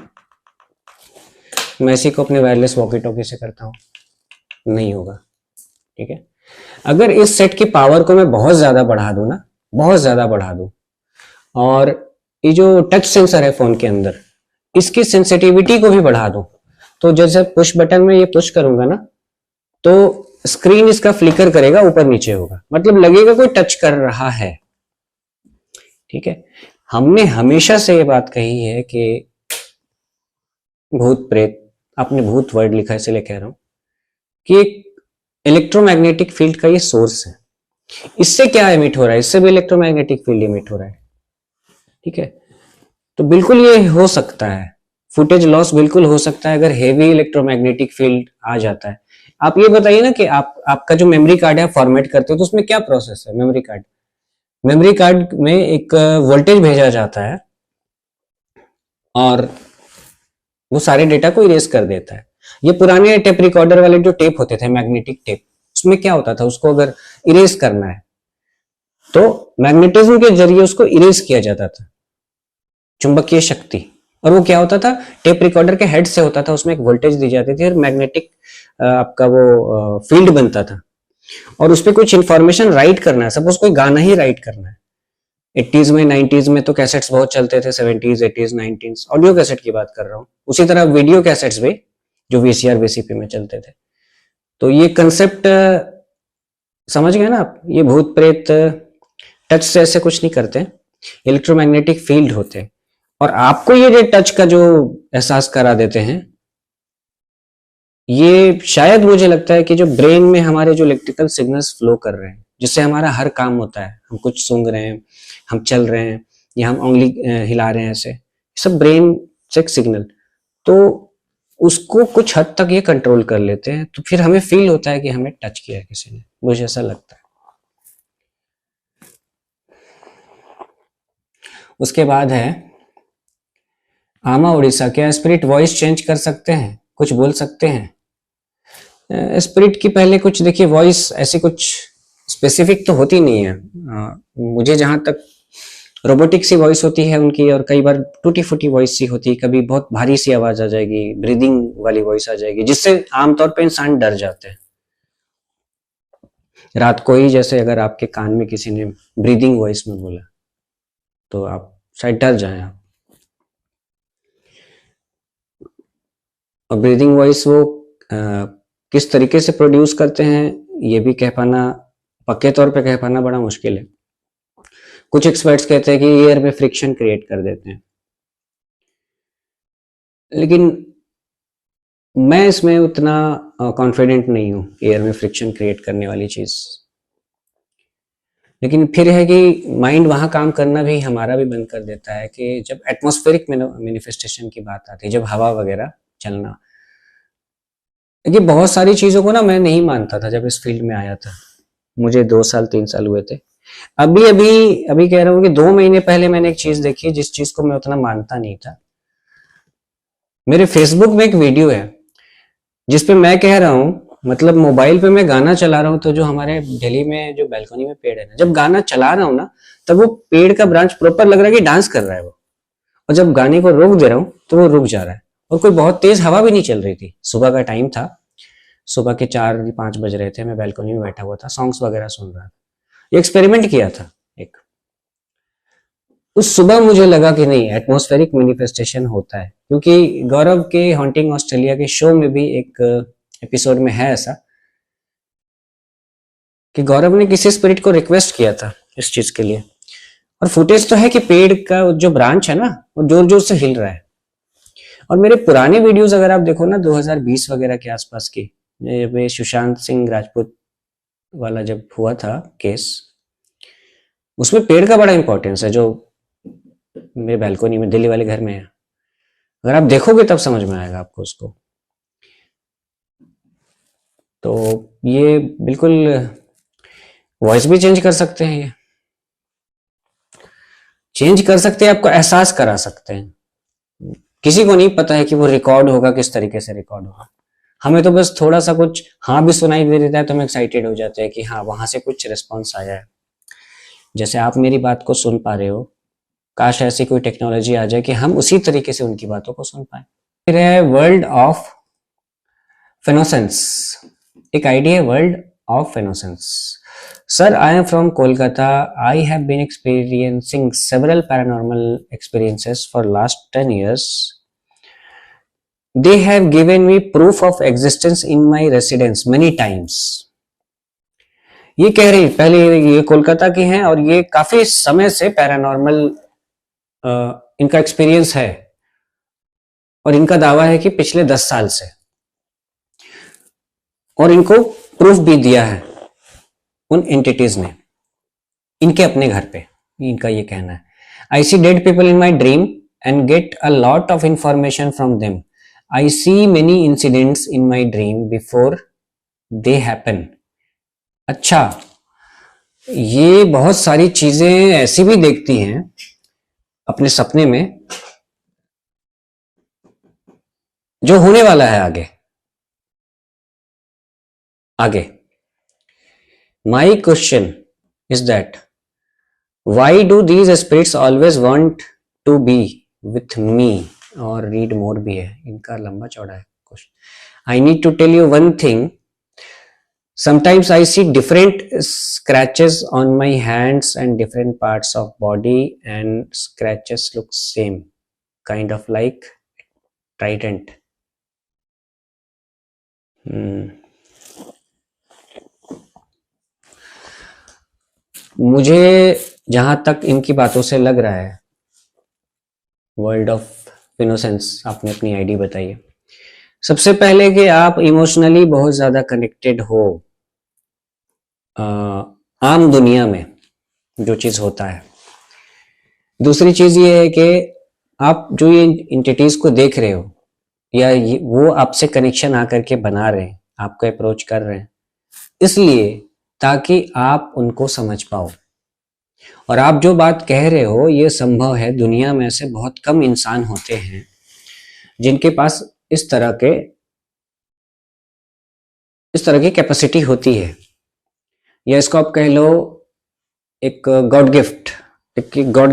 मैं इसी को अपने वायरलेस वॉकी टॉकी से करता हूं, नहीं होगा, ठीक है। अगर इस सेट की पावर को मैं बहुत ज्यादा बढ़ा दूं ना, बहुत ज्यादा बढ़ा दूं, और ये जो टच सेंसर है फोन के अंदर, इसकी सेंसिटिविटी को भी बढ़ा दूं, तो जैसे पुश बटन में ये पुश करूंगा ना, तो स्क्रीन इसका फ्लिकर करेगा, ऊपर नीचे होगा, मतलब लगेगा कोई टच कर रहा है, ठीक है। हमने हमेशा से ये बात कही है कि भूत प्रेत, आपने भूत वर्ड लिखा है इसलिए कह रहा हूं कि एक इलेक्ट्रोमैग्नेटिक फील्ड का ये सोर्स है। इससे क्या एमिट हो रहा है? इससे भी इलेक्ट्रोमैग्नेटिक फील्ड एमिट हो रहा है, ठीक है। तो बिल्कुल ये हो सकता है, फुटेज लॉस बिल्कुल हो सकता है अगर हेवी इलेक्ट्रोमैग्नेटिक फील्ड आ जाता है। आप ये बताइए ना कि आपका जो मेमोरी कार्ड है फॉर्मेट करते हो तो उसमें क्या प्रोसेस है? मेमोरी कार्ड में एक वोल्टेज भेजा जाता है और वो सारे डेटा को इरेज कर देता है। ये पुराने टेप रिकॉर्डर वाले जो टेप होते थे, मैग्नेटिक टेप, उसमें क्या होता था, उसको अगर इरेज करना है तो मैग्नेटिज्म के जरिए उसको इरेज किया जाता था, चुंबकीय शक्ति। और वो क्या होता था, टेप रिकॉर्डर के हेड से होता था, उसमें एक वोल्टेज दी जाती थी और मैग्नेटिक आपका वो फील्ड बनता था, और उस पर कुछ इंफॉर्मेशन राइट करना है, सपोज कोई गाना ही राइट करना है। 80s में 90s में तो कैसेट्स बहुत चलते थे, 70s 80s 90s, audio cassette की बात कर रहा हूँ। उसी तरह वीडियो कैसेट्स भी जो VCR VCP में चलते थे। तो ये कंसेप्ट समझ गए ना आप? ये भूत प्रेत टच से ऐसे कुछ नहीं करते, इलेक्ट्रोमैग्नेटिक फील्ड होते हैं, और आपको ये टच का जो एहसास करा देते हैं, ये शायद मुझे लगता है कि जो ब्रेन में हमारे जो इलेक्ट्रिकल सिग्नल्स फ्लो कर रहे हैं, जिससे हमारा हर काम होता है, हम कुछ सूंघ रहे हैं, हम चल रहे हैं, या हम उंगली हिला रहे हैं, ऐसे सब ब्रेन से सिग्नल, तो उसको कुछ हद तक ये कंट्रोल कर लेते हैं, तो फिर हमें फील होता है कि हमें टच किया है किसी ने, मुझे ऐसा लगता है। उसके बाद है आमा उड़ीसा, क्या स्पिरिट वॉइस चेंज कर सकते हैं, कुछ बोल सकते हैं? स्पिरिट की पहले कुछ देखिए, वॉइस ऐसी कुछ स्पेसिफिक तो होती नहीं है। मुझे जहां तक रोबोटिक सी वॉइस होती है उनकी, और कई बार टूटी फूटी वॉइस सी होती है, कभी बहुत भारी सी आवाज आ जाएगी, ब्रीदिंग वाली वॉइस आ जाएगी, जिससे आमतौर पे इंसान डर जाते हैं। रात को ही जैसे अगर आपके कान में किसी ने ब्रीदिंग वॉइस में बोला तो आप शायद डर जाए आप। और ब्रीदिंग वॉइस वो किस तरीके से प्रोड्यूस करते हैं ये भी कह पाना, पक्के तौर पे कह पाना बड़ा मुश्किल है। कुछ एक्सपर्ट्स कहते हैं कि एयर में फ्रिक्शन क्रिएट कर देते हैं, लेकिन मैं इसमें उतना कॉन्फिडेंट नहीं हूं एयर में फ्रिक्शन क्रिएट करने वाली चीज। लेकिन फिर है कि माइंड वहां काम करना भी हमारा भी बंद कर देता है कि जब एटमॉस्फेरिक मैनिफेस्टेशन की बात आती है, जब हवा वगैरह चलना। देखिए बहुत सारी चीजों को ना मैं नहीं मानता था जब इस फील्ड में आया था, मुझे 2 साल 3 साल हुए थे। अभी अभी अभी कह रहा हूँ कि 2 महीने पहले मैंने एक चीज देखी जिस चीज को मैं उतना मानता नहीं था। मेरे फेसबुक में एक वीडियो है जिसपे मैं कह रहा हूँ, मतलब मोबाइल पे मैं गाना चला रहा हूँ, तो जो हमारे दिल्ली में जो बैल्कनी में पेड़ है ना, जब गाना चला रहा हूँ ना, तब वो पेड़ का ब्रांच प्रॉपर लग रहा है कि डांस कर रहा है वो, और जब गाने को रोक दे रहा हूँ तो वो रुक जा रहा है। और कोई बहुत तेज हवा भी नहीं चल रही थी, सुबह का टाइम था, सुबह के 4 5 बज रहे थे, मैं बैल्कनी में बैठा हुआ था, सॉन्ग्स वगैरह सुन रहा था। ये एक्सपेरिमेंट किया था एक। उस सुबह मुझे लगा कि नहीं, एटमॉस्फेरिक मैनिफेस्टेशन होता है, क्योंकि गौरव के हॉन्टिंग ऑस्ट्रेलिया के शो में भी एक एपिसोड में है ऐसा कि गौरव ने किसी स्पिरिट को रिक्वेस्ट किया था इस चीज के लिए, और फुटेज तो है कि पेड़ का जो ब्रांच है ना वो जोर जोर से हिल रहा है। और मेरे पुराने वीडियोस अगर आप देखो ना 2020 वगैरह के आसपास की, ये सुशांत सिंह राजपूत वाला जब हुआ था केस, उसमें पेड़ का बड़ा इंपॉर्टेंस है, जो मेरे बैल्कोनी में दिल्ली वाले घर में है। अगर आप देखोगे तब समझ में आएगा आपको उसको। तो ये बिल्कुल वॉइस भी चेंज कर सकते हैं, ये चेंज कर सकते हैं, आपको एहसास करा सकते हैं। किसी को नहीं पता है कि वो रिकॉर्ड होगा, किस तरीके से रिकॉर्ड होगा। हमें तो बस थोड़ा सा कुछ हाँ भी सुनाई दे देता है तो हम एक्साइटेड हो जाते हैं कि हाँ वहां से कुछ रिस्पॉन्स आया है। जैसे आप मेरी बात को सुन पा रहे हो, काश ऐसी कोई टेक्नोलॉजी आ जाए कि हम उसी तरीके से उनकी बातों को सुन पाए। फिर है वर्ल्ड ऑफ फेनोसेंस, एक आइडिया है वर्ल्ड ऑफ फेनोसेंस। Sir, I am from Kolkata. I have been experiencing several paranormal experiences for last 10 years. They have given me proof of existence in my residence many times. ये कह रही, पहले ये कोलकाता की हैं और ये काफी समय से पैरानॉर्मल इनका एक्सपीरियंस है, और इनका दावा है कि पिछले 10 साल से, और इनको प्रूफ भी दिया है उन एंटिटीज ने इनके अपने घर पे। इनका ये कहना है, I see dead people in my dream and get a lot of information from them. I see many incidents in my dream before they happen. अच्छा, ये बहुत सारी चीजें ऐसी भी देखती हैं अपने सपने में जो होने वाला है आगे आगे। My question is that why do these spirits always want to be with me? और read more भी है, इनका लंबा चौड़ा है question. I need to tell you one thing. Sometimes I see different scratches on my hands and different parts of body, and scratches look same, kind of like trident. मुझे जहां तक इनकी बातों से लग रहा है, वर्ल्ड ऑफ इनोसेंस, आपने अपनी आईडी बताई है, सबसे पहले कि आप इमोशनली बहुत ज्यादा कनेक्टेड हो आम दुनिया में जो चीज होता है। दूसरी चीज ये है कि आप जो ये इंटिटीज को देख रहे हो, या वो आपसे कनेक्शन आकर के बना रहे हैं, आपको अप्रोच कर रहे हैं, इसलिए ताकि आप उनको समझ पाओ। और आप जो बात कह रहे हो ये संभव है, दुनिया में से बहुत कम इंसान होते हैं जिनके पास इस तरह की कैपेसिटी होती है, या इसको आप कह लो एक गॉड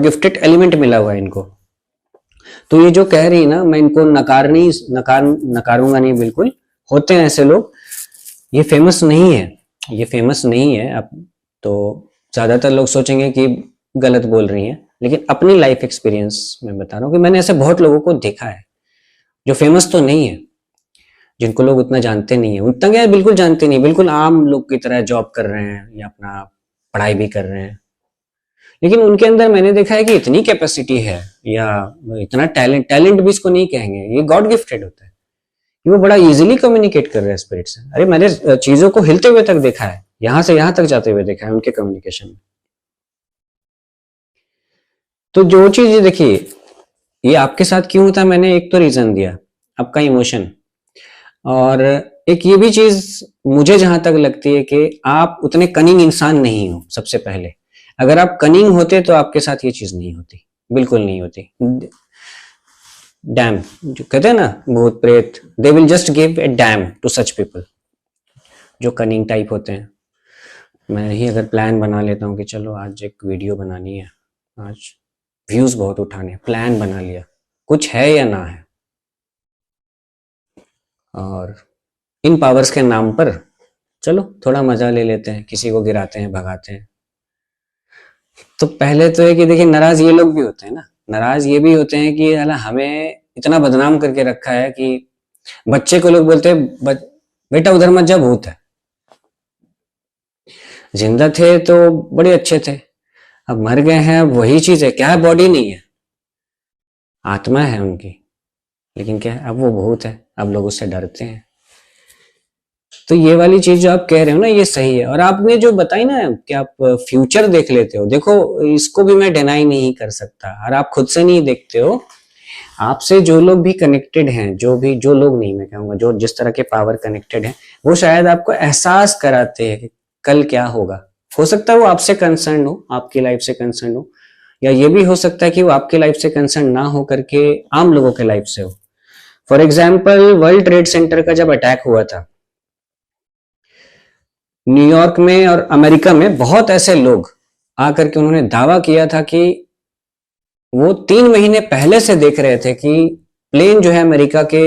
गिफ्टेड एलिमेंट मिला हुआ है इनको। तो ये जो कह रही है ना, मैं इनको नकारूंगा नहीं, बिल्कुल होते हैं ऐसे लोग। ये फेमस नहीं है। अब तो ज्यादातर लोग सोचेंगे कि गलत बोल रही हैं, लेकिन अपनी लाइफ एक्सपीरियंस में बता रहा हूँ कि मैंने ऐसे बहुत लोगों को देखा है जो फेमस तो नहीं है, जिनको लोग उतना जानते नहीं है, उतना क्या बिल्कुल जानते नहीं, बिल्कुल आम लोग की तरह जॉब कर रहे हैं या अपना पढ़ाई भी कर रहे हैं, लेकिन उनके अंदर मैंने देखा है कि इतनी कैपेसिटी है, या इतना टैलेंट भी इसको नहीं कहेंगे, ये गॉड गिफ्टेड होता है कि वो बड़ा इजीली कम्युनिकेट कर रहे हैं स्पिरिट से। अरे मैंने चीजों को हिलते हुए तक देखा है, यहां से यहां तक जाते हुए देखा है उनके कम्युनिकेशन में। तो जो चीज देखिए, ये आपके साथ क्यों होता है, मैंने एक तो रीजन दिया, आपका इमोशन। और एक ये भी चीज मुझे जहां तक लगती है कि आप उतने कनिंग इंसान नहीं हो। सबसे पहले अगर आप कनिंग होते तो आपके साथ ये चीज नहीं होती, बिल्कुल नहीं होती। डैम जो कहते हैं ना, भूत प्रेत, they will just give a damn to such people जो कनिंग टाइप होते हैं। मैं ही अगर प्लान बना लेता हूँ कि चलो आज एक वीडियो बनानी है, आज व्यूज बहुत उठाने, प्लान बना लिया, कुछ है या ना है, और इन पावर्स के नाम पर चलो थोड़ा मजा ले लेते हैं, किसी को गिराते हैं, भगाते हैं। तो पहले तो है कि देखिए, नाराज ये लोग भी होते हैं ना, नाराज ये भी होते हैं कि अला हमें इतना बदनाम करके रखा है कि बच्चे को लोग बोलते हैं बेटा उधर मत जा, भूत है। जिंदा थे तो बड़े अच्छे थे, अब मर गए हैं, अब वही चीज है, क्या है, बॉडी नहीं है, आत्मा है उनकी, लेकिन क्या है, अब वो भूत है, अब लोग उससे डरते हैं। तो ये वाली चीज जो आप कह रहे हो ना, ये सही है। और आपने जो बताई ना कि आप फ्यूचर देख लेते हो, देखो इसको भी मैं डिनाई नहीं कर सकता, और आप खुद से नहीं देखते हो, आपसे जो लोग भी कनेक्टेड हैं, जो लोग नहीं, मैं कहूंगा जो जिस तरह के पावर कनेक्टेड हैं, वो शायद आपको एहसास कराते हैं कि कल क्या होगा। हो सकता है वो आपसे कंसर्न हो, आपकी लाइफ से कंसर्न हो, या ये भी हो सकता है कि वो आपकी लाइफ से कंसर्न ना हो करके आम लोगों के लाइफ से हो। For example, world trade centre का जब अटैक हुआ था न्यूयॉर्क में और अमेरिका में, बहुत ऐसे लोग आकर के उन्होंने दावा किया था कि वो 3 महीने पहले से देख रहे थे कि प्लेन जो है अमेरिका के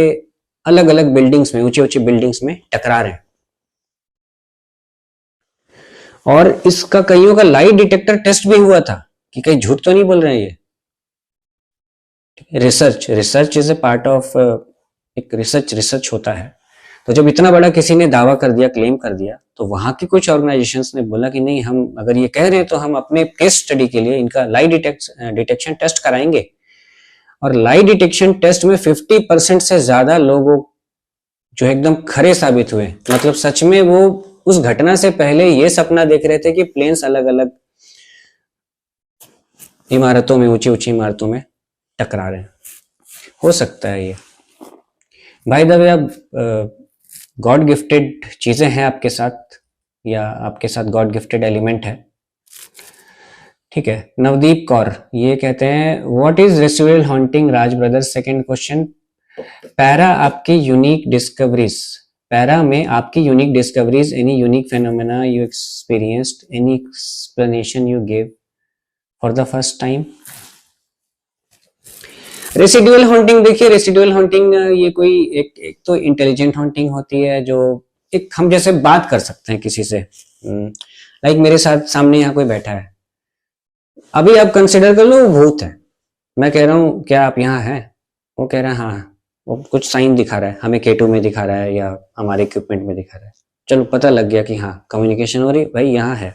अलग अलग बिल्डिंग्स में, ऊंची ऊंची बिल्डिंग्स में टकरा रहे हैं। और इसका कईयों का लाई डिटेक्टर टेस्ट भी हुआ था कि कहीं झूठ तो नहीं बोल रहे हैं ये। Research is a part of, एक रिसर्च होता है। तो जब इतना बड़ा किसी ने दावा कर दिया, क्लेम कर दिया, तो वहां की कुछ ऑर्गेनाइजेशंस ने बोला कि नहीं, हम अगर ये कह रहे हैं तो हम अपने केस स्टडी के लिए इनका लाई डिटेक्शन टेस्ट कराएंगे। और लाई डिटेक्शन टेस्ट में 50% से ज्यादा लोगों जो एकदम खरे साबित हुए, मतलब सच में वो उस घटना से पहले ये सपना देख रहे थे कि प्लेन्स अलग अलग इमारतों में, ऊंची ऊंची इमारतों में टकरा रहे हैं। हो सकता है ये, बाय द वे, अब गॉड गिफ्टेड चीजें हैं आपके साथ, या आपके साथ गॉड गिफ्टेड एलिमेंट है, ठीक है। नवदीप कौर ये कहते हैं, what is residual haunting, Raj brothers. Second question, para आपकी यूनिक डिस्कवरीज, पैरा में आपकी unique discoveries, any unique phenomena you experienced, any explanation you give for the first time. Residual haunting, देखिए रेसिडुअल हॉन्टिंग ये कोई एक तो intelligent haunting होती है, जो एक हम जैसे बात कर सकते हैं किसी से, लाइक मेरे साथ सामने यहाँ कोई बैठा है, अभी आप कंसिडर कर लो वो भूत है, मैं कह रहा हूँ क्या आप यहाँ हैं, वो कह रहा है हाँ, वो कुछ साइन दिखा रहा है हमें, K2 में दिखा रहा है या हमारे इक्विपमेंट में दिखा रहा है, चलो पता लग गया कि हाँ कम्युनिकेशन हो रही, भाई यहाँ है।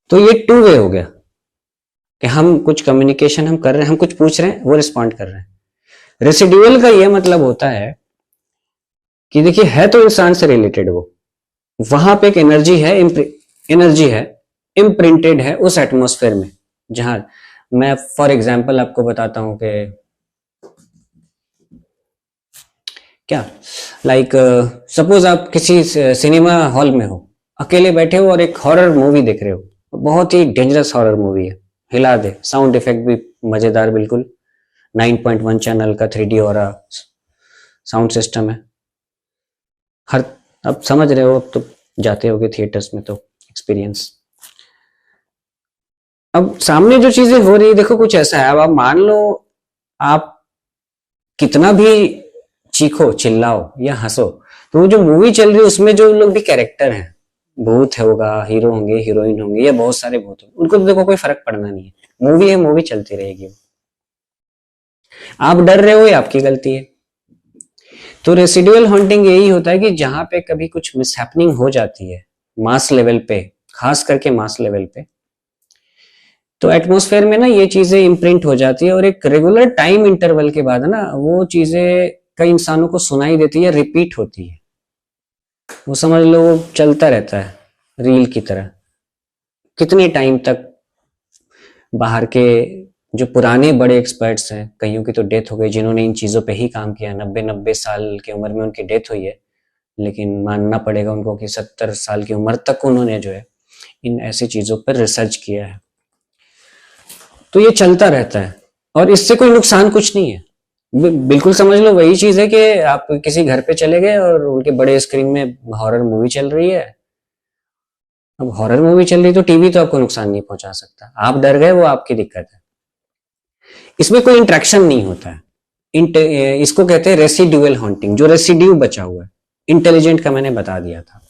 तो ये 2 वे हो गया कि हम कुछ कम्युनिकेशन हम कर रहे हैं, हम कुछ पूछ रहे हैं, वो रिस्पॉन्ड कर रहे हैं। रेसिडुअल का ये मतलब होता है कि देखिए है तो इंसान से रिलेटेड वो, वहां पे एक एनर्जी है इम्प्रिंटेड है उस एटमॉस्फेयर में, जहां मैं फॉर एग्जांपल आपको बताता हूं कि क्या, लाइक सपोज आप किसी सिनेमा हॉल में हो, अकेले बैठे हो और एक हॉरर मूवी देख रहे हो, बहुत ही डेंजरस हॉरर मूवी है, हिला दे, साउंड इफेक्ट भी मजेदार, बिल्कुल 9.1 चैनल का 3D और साउंड सिस्टम है हर, अब समझ रहे हो, अब तो जाते होगे थिएटर्स में तो एक्सपीरियंस। अब सामने जो चीजें हो रही है, देखो कुछ ऐसा है, अब आप मान लो आप कितना भी चीखो, चिल्लाओ या हंसो, तो वो जो मूवी चल रही है उसमें जो लोग भी कैरेक्टर हैं, भूत होगा, हीरो होंगे, हीरोइन होंगे, या बहुत सारे भूत होंगे, उनको तो देखो कोई फर्क पड़ना नहीं है, मूवी है, मूवी चलती रहेगी। आप डर रहे हो, ये आपकी गलती है। तो रेसिडुअल हॉन्टिंग यही होता है कि जहां पे कभी कुछ मिसहैपनिंग हो जाती है मास लेवल पे, खास करके मास लेवल पे, तो एटमॉस्फेयर में ना ये चीजें इम्प्रिंट हो जाती है, और एक रेगुलर टाइम इंटरवल के बाद ना वो चीजें कई इंसानों को सुनाई देती है, रिपीट होती है, वो समझ लो वो चलता रहता है रील की तरह, कितने टाइम तक बाहर के जो पुराने बड़े एक्सपर्ट्स हैं, कईयों की तो डेथ हो गई जिन्होंने इन चीज़ों पे ही काम किया, 90-90 साल की उम्र में उनकी डेथ हुई है, लेकिन मानना पड़ेगा उनको कि 70 साल की उम्र तक उन्होंने जो है इन ऐसी चीज़ों पर रिसर्च किया है। तो ये चलता रहता है और इससे कोई नुकसान कुछ नहीं है। बिल्कुल समझ लो वही चीज़ है कि आप किसी घर पे चले गए और उनके बड़े स्क्रीन में हॉरर मूवी चल रही है। अब हॉरर मूवी चल रही तो टीवी तो आपको नुकसान नहीं पहुंचा सकता, आप डर गए वो आपकी दिक्कत है। इसमें कोई इंट्रैक्शन नहीं होता है। इसको कहते हैं रेसिड्यूअल हॉन्टिंग, जो रेसिड्यू बचा हुआ है। इंटेलिजेंट का मैंने बता दिया था।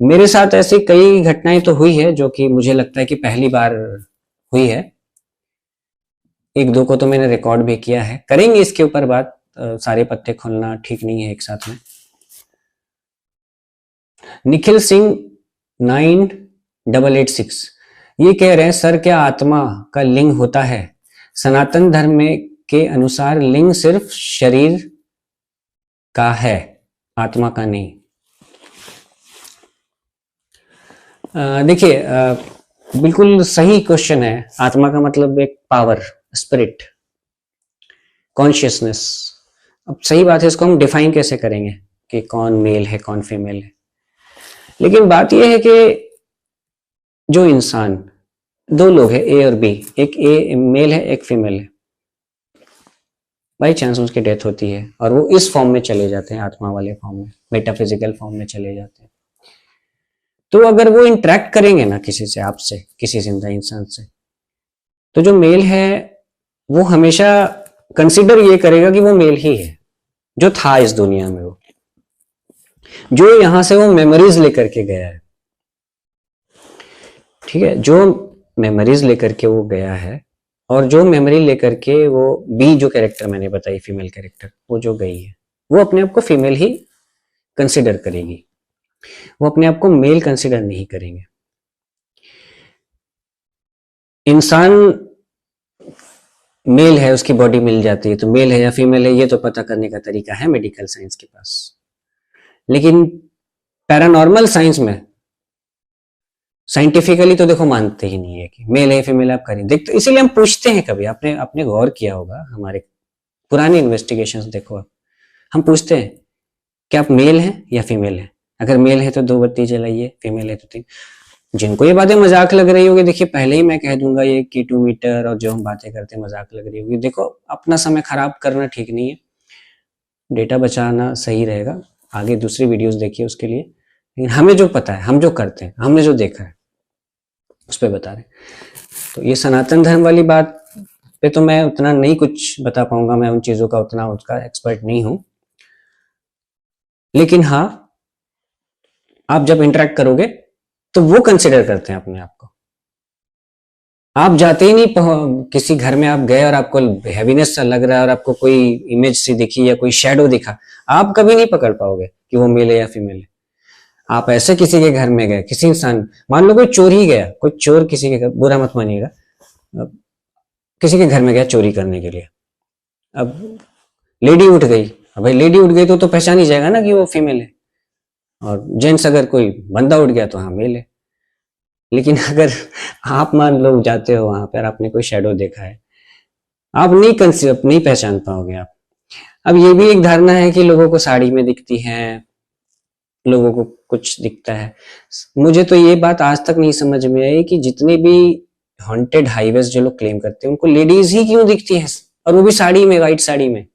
मेरे साथ ऐसी कई घटनाएं तो हुई है जो कि मुझे लगता है कि पहली बार हुई है। एक दो को तो मैंने रिकॉर्ड भी किया है, करेंगे इसके ऊपर बात। सारे पत्ते खोलना ठीक नहीं है एक साथ में। निखिल सिंह 9886 ये कह रहे हैं, सर क्या आत्मा का लिंग होता है? सनातन धर्म में के अनुसार लिंग सिर्फ शरीर का है, आत्मा का नहीं। देखिए, बिल्कुल सही क्वेश्चन है। आत्मा का मतलब एक पावर, स्पिरिट, कॉन्शियसनेस। अब सही बात है, इसको हम डिफाइन कैसे करेंगे कि कौन मेल है कौन फीमेल है? लेकिन बात यह है कि जो इंसान, दो लोग हैं ए और बी, एक ए मेल है एक फीमेल है, बाई चांस उसकी डेथ होती है और वो इस फॉर्म में चले जाते हैं, आत्मा वाले फॉर्म में, मेटाफिजिकल फॉर्म में चले जाते हैं। तो अगर वो इंटरेक्ट करेंगे ना किसी से, आपसे, किसी जिंदा इंसान से, तो जो मेल है वो हमेशा कंसिडर ये करेगा कि वो मेल ही है जो था इस दुनिया में, वो जो यहां से वो मेमोरीज लेकर के गया है। ठीक है, जो मेमोरीज लेकर के वो गया है और जो मेमोरी लेकर के वो बी, जो कैरेक्टर मैंने बताई फीमेल कैरेक्टर, वो जो गई है, वो अपने आप को फीमेल ही कंसिडर करेगी, वो अपने आप को मेल कंसिडर नहीं करेंगे। इंसान मेल है, उसकी बॉडी मिल जाती है, तो मेल है या फीमेल है ये तो पता करने का तरीका है मेडिकल साइंस के पास। लेकिन पैरानॉर्मल साइंस में साइंटिफिकली तो देखो मानते ही नहीं है कि मेल है फीमेल आप करें देखते, इसीलिए हम पूछते हैं। कभी आपने आपने गौर किया होगा, हमारे पुराने इन्वेस्टिगेशंस देखो आप, हम पूछते हैं कि आप मेल हैं या फीमेल हैं। अगर मेल है तो 2 बत्ती जलाइए, फीमेल है तो 3। जिनको ये बातें मजाक लग रही होगी, देखिए पहले ही मैं कह दूंगा ये कीटू मीटर और जो हम बातें करते हैं मजाक लग रही होगी। देखो, अपना समय खराब करना ठीक नहीं है, डेटा बचाना सही रहेगा। आगे दूसरी वीडियोस देखिए उसके लिए। लेकिन हमें जो पता है, हम जो करते हैं, हमने जो देखा है उस पर बता रहे। तो ये सनातन धर्म वाली बात पे तो मैं उतना नहीं कुछ बता पाऊंगा, मैं उन चीजों का उतना उसका एक्सपर्ट नहीं हूं। लेकिन हाँ, आप जब इंटरेक्ट करोगे तो वो कंसिडर करते हैं अपने आप को। आप जाते ही नहीं, किसी घर में आप गए और आपको हैवीनेस सा लग रहा है और आपको कोई इमेज सी दिखी या कोई शेडो दिखा, आप कभी नहीं पकड़ पाओगे कि वो मेल है या फीमेल है। आप ऐसे किसी के घर में गए, किसी इंसान, मान लो कोई चोर ही गया, कोई चोर किसी के घर, बुरा मत मानिएगा, किसी के घर में गया चोरी करने के लिए। अब लेडी उठ गई, अब भाई लेडी उठ गई तो पहचान ही जाएगा ना कि वो फीमेल है। और जेंट्स अगर कोई बंदा उठ गया तो हाँ मेल है। लेकिन अगर आप मान लो जाते हो वहां पर, आपने कोई शेडो देखा है, आप नहीं पहचान पाओगे आप। अब ये भी एक धारणा है कि लोगों को साड़ी में दिखती है, लोगों को कुछ दिखता है। मुझे तो ये बात आज तक नहीं समझ में आई कि जितने भी हॉन्टेड हाईवेज जो लोग क्लेम करते हैं उनको लेडीज ही क्यों दिखती हैं, और वो भी साड़ी में, व्हाइट साड़ी में,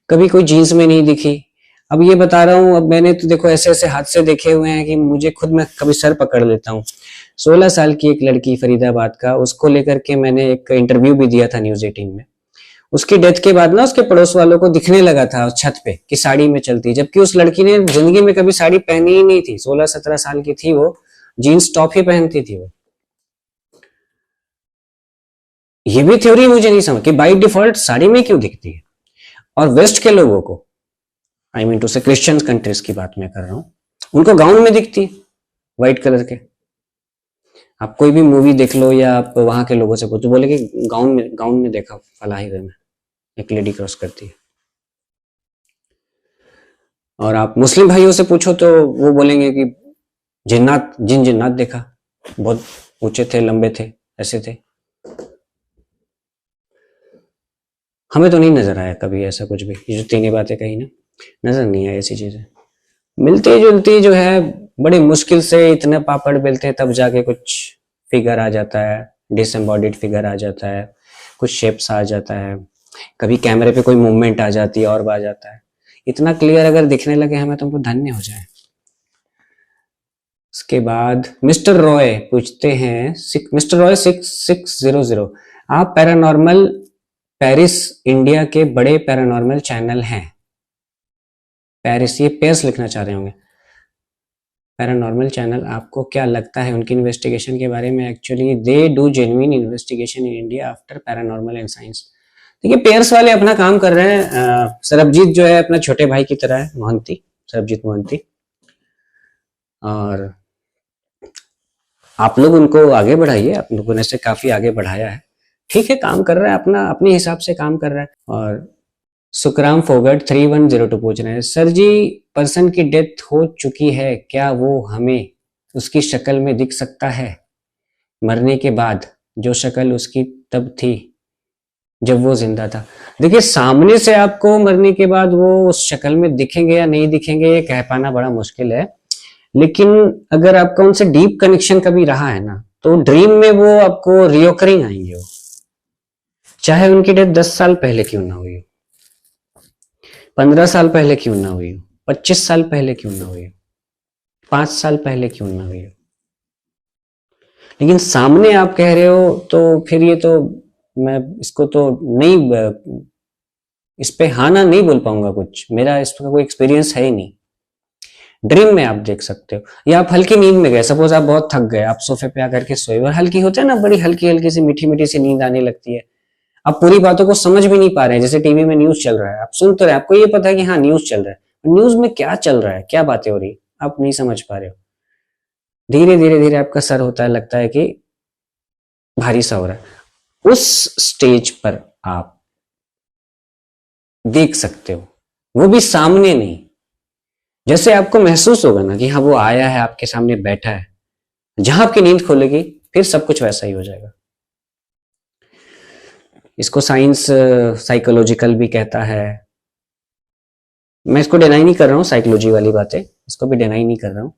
कभी कोई जीन्स में नहीं दिखी। अब ये बता रहा हूं, अब मैंने तो देखो ऐसे ऐसे हादसे देखे हुए हैं कि मुझे खुद, मैं कभी सर पकड़ लेता हूँ। 16 साल की एक लड़की फरीदाबाद का, उसको लेकर के मैंने एक इंटरव्यू भी दिया था न्यूज 18 में। उसकी डेथ के बाद ना उसके पड़ोस वालों को दिखने लगा था छत पे कि साड़ी में चलती, जबकि उस लड़की ने जिंदगी में कभी साड़ी पहनी ही नहीं थी। 16-17 साल की थी वो, जीन्स टॉप ही पहनती थी वो। ये भी थ्योरी मुझे नहीं समझ कि बाई डिफॉल्ट साड़ी में क्यों दिखती है। और वेस्ट के लोगों को, आई मीन टू से क्रिश्चियन कंट्रीज की बात मैं कर रहा हूं, उनको गाउन में दिखती है, व्हाइट कलर के। आप कोई भी मूवी देख लो या आप वहां के लोगों से पूछो, बोले कि गाउन में देखा फला हाईवे में एक लेडी क्रॉस करती है। और आप मुस्लिम भाइयों से पूछो तो वो बोलेंगे कि जिन्नात देखा, बहुत ऊंचे थे, लंबे थे, ऐसे थे। हमें तो नहीं नजर आया कभी ऐसा कुछ भी, ये जो तीनों बातें कही ना, नजर नहीं आई ऐसी चीजें। मिलती जुलती जो है, बड़ी मुश्किल से इतने पापड़ बेलते हैं तब जाके कुछ फिगर आ जाता है, डिसएम्बॉडिड फिगर आ जाता है, कुछ शेप्स आ जाता है, कभी कैमरे पे कोई मूवमेंट आ जाती है और आ जाता है। इतना क्लियर अगर दिखने लगे हमें तो हमको धन्य हो जाए। उसके बाद मिस्टर रॉय पूछते हैं, मिस्टर रॉय 6600, आप पैरानॉर्मल पेरिस इंडिया के बड़े पैरानॉर्मल चैनल हैं। पेरिस, ये पेयर्स लिखना चाह रहे होंगे। पैरानॉर्मल चैनल, आपको क्या लगता है उनकी इन्वेस्टिगेशन के बारे में? Actually they do genuine investigation in India after paranormal and science. देखिए पेयर्स वाले अपना काम कर रहे हैं। सरबजीत जो है अपना छोटे भाई की तरह है, मोहंती, सरबजीत मोहंती, और आप लोग उनको आगे बढ़ाइए, आप लोगों ने से काफी आगे बढ़ाया है, ठीक है, काम कर रहा है अपना, अपने हिसाब से काम कर रहा है। और सुखराम फोगट 3102 पूछ रहे हैं, सर जी पर्सन की डेथ हो चुकी है, क्या वो हमें उसकी शक्ल में दिख सकता है मरने के बाद, जो शक्ल उसकी तब थी जब वो जिंदा था? देखिए सामने से आपको मरने के बाद वो उस शक्ल में दिखेंगे या नहीं दिखेंगे ये कह पाना बड़ा मुश्किल है, लेकिन अगर आपका उनसे डीप कनेक्शन कभी रहा है ना, तो ड्रीम में वो आपको रियोकरिंग आएंगे, वो चाहे उनकी डेथ 10 साल पहले क्यों ना हुई हो, 15 साल पहले क्यों ना हुई हो, 25 साल पहले क्यों ना हुई हो, 5 साल पहले क्यों ना हुई हो, लेकिन सामने आप कह रहे हो तो फिर ये तो मैं इसको तो नहीं, इस पे हाँ ना नहीं बोल पाऊंगा, कुछ मेरा इसका कोई एक्सपीरियंस है ही नहीं। ड्रीम में आप देख सकते हो, या आप हल्की नींद में गए, सपोज आप बहुत थक गए, आप सोफे पे आकर के सोए और हल्की होते हैं ना, बड़ी हल्की हल्की सी मीठी मीठी सी नींद आने लगती है, आप पूरी बातों को समझ भी नहीं पा रहे हैं, जैसे टीवी में न्यूज चल रहा है, आप सुन तो रहे, आपको ये पता है कि हाँ न्यूज चल रहा है, न्यूज में क्या चल रहा है, क्या बातें हो रही, आप नहीं समझ पा रहे हो, धीरे धीरे धीरे आपका सर होता है, लगता है कि भारी सा हो रहा है, उस स्टेज पर आप देख सकते हो, वो भी सामने नहीं, जैसे आपको महसूस होगा ना कि हाँ वो आया है आपके सामने बैठा है, जहां आपकी नींद खोलेगी फिर सब कुछ वैसा ही हो जाएगा। इसको साइंस साइकोलॉजिकल भी कहता है, मैं इसको डिनाई नहीं कर रहा हूँ, साइकोलॉजी वाली बातें इसको भी डिनाई नहीं कर रहा हूँ,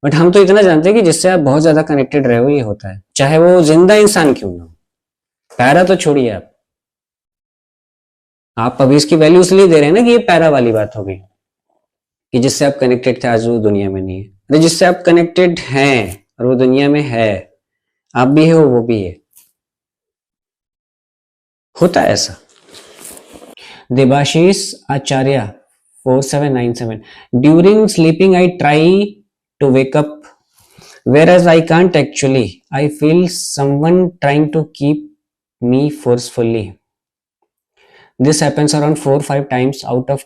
बट हम तो इतना जानते हैं कि जिससे आप बहुत ज्यादा कनेक्टेड रहे हो ये होता है, चाहे वो जिंदा इंसान क्यों ना हो, पैरा तो छोड़िए आप अभी इसकी वैल्यू इसलिए दे रहे हैं ना कि ये पैरा वाली बात हो गई, कि जिससे आप कनेक्टेड थे आज वो दुनिया में नहीं है, अरे जिससे आप कनेक्टेड हैं और वो दुनिया में है, आप भी हो वो भी है, होता है ऐसा। Debashish Acharya 4797, during sleeping I try to wake up whereas I can't actually, I feel someone trying to keep me forcefully, this happens around 4-5 times out of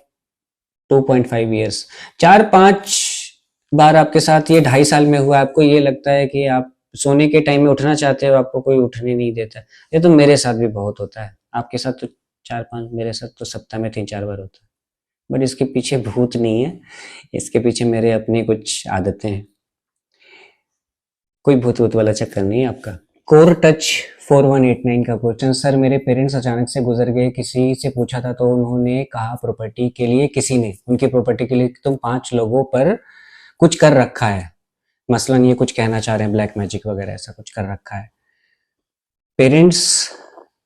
2.5 years, 4-5 बार आपके साथ ये 2.5 साल में हुआ, आपको ये लगता है कि आप सोने के टाइम में उठना चाहते हो, आपको कोई उठने नहीं देता, ये तो मेरे साथ भी बहुत होता है, आपके साथ तो 4-5, मेरे साथ तो सप्ताह में 3-4 बार होता है, बट इसके पीछे भूत नहीं है, इसके पीछे मेरे अपनी कुछ आदतें हैं, कोई भूत भूत वाला चक्कर नहीं है आपका। कोर टच 4189 का क्वेश्चन, सर मेरे पेरेंट्स अचानक से गुजर गए, किसी से पूछा था तो उन्होंने कहा प्रॉपर्टी के लिए, किसी ने उनकी प्रॉपर्टी के लिए तुम 5 लोगों पर कुछ कर रखा है, मसलन ये कुछ कहना चाह रहे हैं ब्लैक मैजिक वगैरह ऐसा कुछ कर रखा है। पेरेंट्स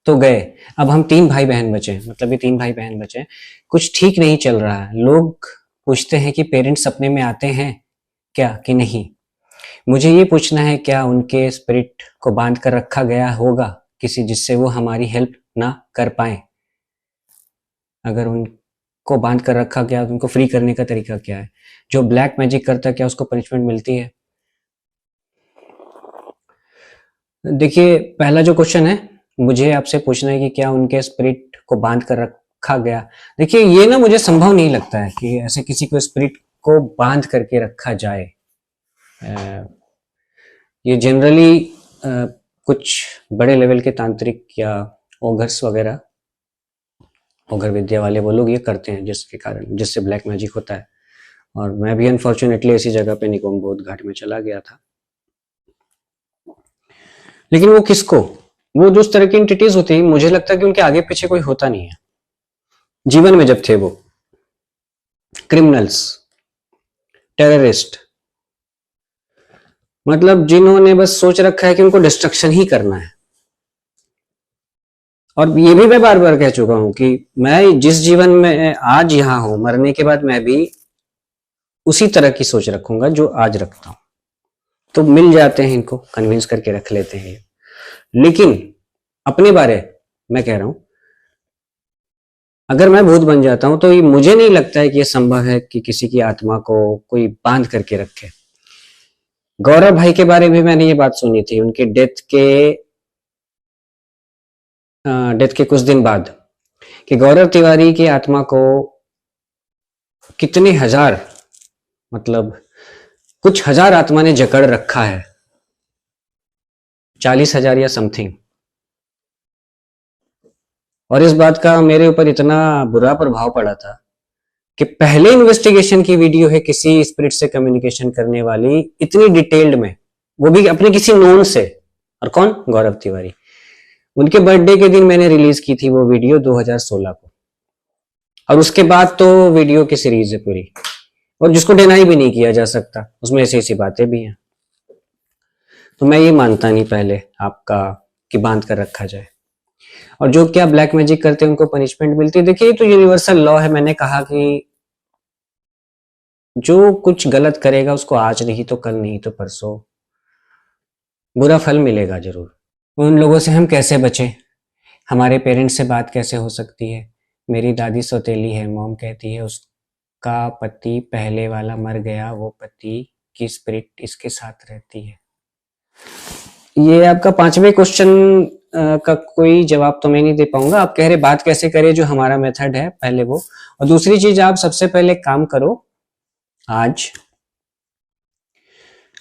तो गए, अब हम 3 भाई बहन बचे, मतलब ये 3 भाई बहन बचे, कुछ ठीक नहीं चल रहा है, लोग पूछते हैं कि पेरेंट्स सपने में आते हैं क्या कि नहीं, मुझे ये पूछना है क्या उनके स्पिरिट को बांध कर रखा गया होगा किसी, जिससे वो हमारी हेल्प ना कर पाए, अगर उनको बांध कर रखा गया तो उनको फ्री करने का तरीका क्या है, जो ब्लैक मैजिक करता है क्या उसको पनिशमेंट मिलती है? देखिए पहला जो क्वेश्चन है मुझे आपसे पूछना है कि क्या उनके स्पिरिट को बांध कर रखा गया, देखिए ये ना मुझे संभव नहीं लगता है कि ऐसे किसी को स्पिरिट को बांध करके रखा जाए, ये जनरली कुछ बड़े लेवल के तांत्रिक या ओघर्स वगैरह, ओघर विद्या वाले वो लोग ये करते हैं, जिसके कारण जिससे ब्लैक मैजिक होता है, और मैं भी अनफॉर्चुनेटली ऐसी जगह पे निगम बोध घाट में चला गया था, लेकिन वो किसको, वो जो उस तरह की एंटिटीज होती है, मुझे लगता है कि उनके आगे पीछे कोई होता नहीं है जीवन में जब थे वो। क्रिमिनल्स, टेररिस्ट, मतलब जिन्होंने बस सोच रखा है कि उनको डिस्ट्रक्शन ही करना है। और ये भी मैं बार बार कह चुका हूं कि मैं जिस जीवन में आज यहां हूं, मरने के बाद मैं भी उसी तरह की सोच रखूंगा जो आज रखता हूं। तो मिल जाते हैं, इनको कन्विंस करके रख लेते हैं। लेकिन अपने बारे मैं कह रहा हूं, अगर मैं भूत बन जाता हूं तो ये मुझे नहीं लगता है कि यह संभव है कि किसी की आत्मा को कोई बांध करके रखे। गौरव भाई के बारे में मैंने ये बात सुनी थी, उनके डेथ के कुछ दिन बाद, कि गौरव तिवारी की आत्मा को कितने हजार, मतलब कुछ हजार आत्मा ने जकड़ रखा है, 40,000 या समथिंग। और इस बात का मेरे ऊपर इतना बुरा प्रभाव पड़ा था कि पहले इन्वेस्टिगेशन की वीडियो है किसी स्पिरिट से कम्युनिकेशन करने वाली, इतनी डिटेल्ड में, वो भी अपने किसी नोन से। और कौन? गौरव तिवारी। उनके बर्थडे के दिन मैंने रिलीज की थी वो वीडियो 2016 को, और उसके बाद तो वीडियो की सीरीज है पूरी, और जिसको डिनाई भी नहीं किया जा सकता, उसमें ऐसी ऐसी बातें भी हैं। तो मैं ये मानता नहीं पहले आपका कि बांध कर रखा जाए। और जो क्या ब्लैक मैजिक करते हैं उनको पनिशमेंट मिलती है। देखिए, तो यूनिवर्सल लॉ है। मैंने कहा कि जो कुछ गलत करेगा उसको आज नहीं तो कल नहीं तो परसों बुरा फल मिलेगा जरूर। उन लोगों से हम कैसे बचें? हमारे पेरेंट्स से बात कैसे हो सकती है? मेरी दादी सौतेली है, मॉम कहती है उसका पति पहले वाला मर गया, वो पति की स्पिरिट इसके साथ रहती है। ये आपका 5वें क्वेश्चन का कोई जवाब तो मैं नहीं दे पाऊंगा। आप कह रहे बात कैसे करें, जो हमारा मेथड है पहले वो, और दूसरी चीज आप सबसे पहले काम करो, आज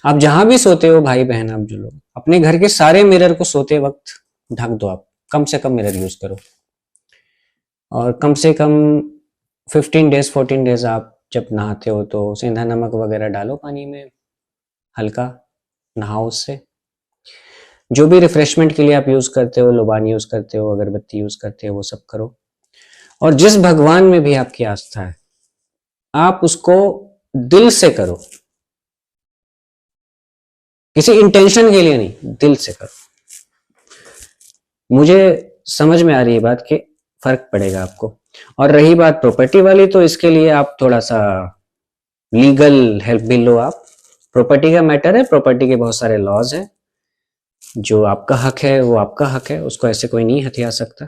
आप जहां भी सोते हो भाई बहन, आप जो लोग अपने घर के सारे मिरर को सोते वक्त ढक दो। आप कम से कम मिरर यूज करो, और कम से कम 15 डेज 14 डेज आप जब नहाते हो तो सेंधा नमक वगैरह डालो पानी में, हल्का नहाओ उससे। जो भी रिफ्रेशमेंट के लिए आप यूज करते हो, लोबान यूज करते हो, अगरबत्ती यूज करते हो, वो सब करो। और जिस भगवान में भी आपकी आस्था है, आप उसको दिल से करो, किसी इंटेंशन के लिए नहीं, दिल से करो। मुझे समझ में आ रही है बात कि फर्क पड़ेगा आपको। और रही बात प्रॉपर्टी वाली, तो इसके लिए आप थोड़ा सा लीगल हेल्प भी लो। आप, प्रॉपर्टी का मैटर है, प्रॉपर्टी के बहुत सारे लॉज हैं, जो आपका हक है वो आपका हक है, उसको ऐसे कोई नहीं हथिया सकता।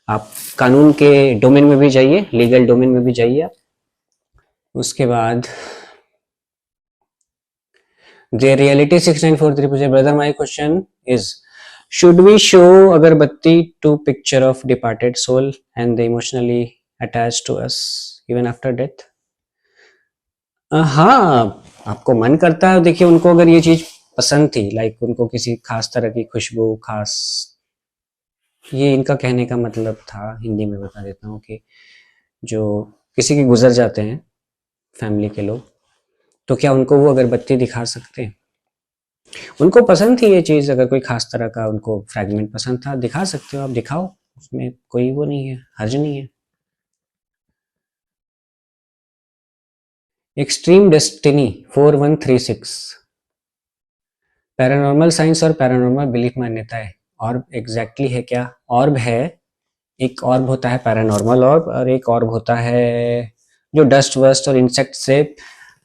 आप कानून के डोमेन में भी जाइए, लीगल डोमेन में भी जाइए आप। उसके बाद The reality 6943 पूछे, brother my question is, should we show agarbatti to picture of departed soul and they emotionally attached to us even after death? हाँ, आपको मन करता है। देखिए, उनको अगर ये चीज पसंद थी, लाइक उनको किसी खास तरह की खुशबू, खास, ये इनका कहने का मतलब था, हिंदी में बता देता हूँ, कि जो किसी के गुजर जाते हैं फैमिली के लोग, तो क्या उनको वो अगरबत्ती दिखा सकते हैं? उनको पसंद थी ये चीज, अगर कोई खास तरह का उनको फ्रैगमेंट पसंद था, दिखा सकते हो आप, दिखाओ, उसमें कोई वो नहीं है, हर्ज नहीं है। एक्सट्रीम डेस्टिनी 4136, पैरानॉर्मल साइंस और पैरानॉर्मल बिलीफ मान्यताएं, ऑर्ब एग्जैक्टली है क्या? ऑर्ब है, एक ऑर्ब होता है पैरानॉर्मल ऑर्ब, और एक ऑर्ब होता है जो डस्ट वस्ट और इंसेक्ट से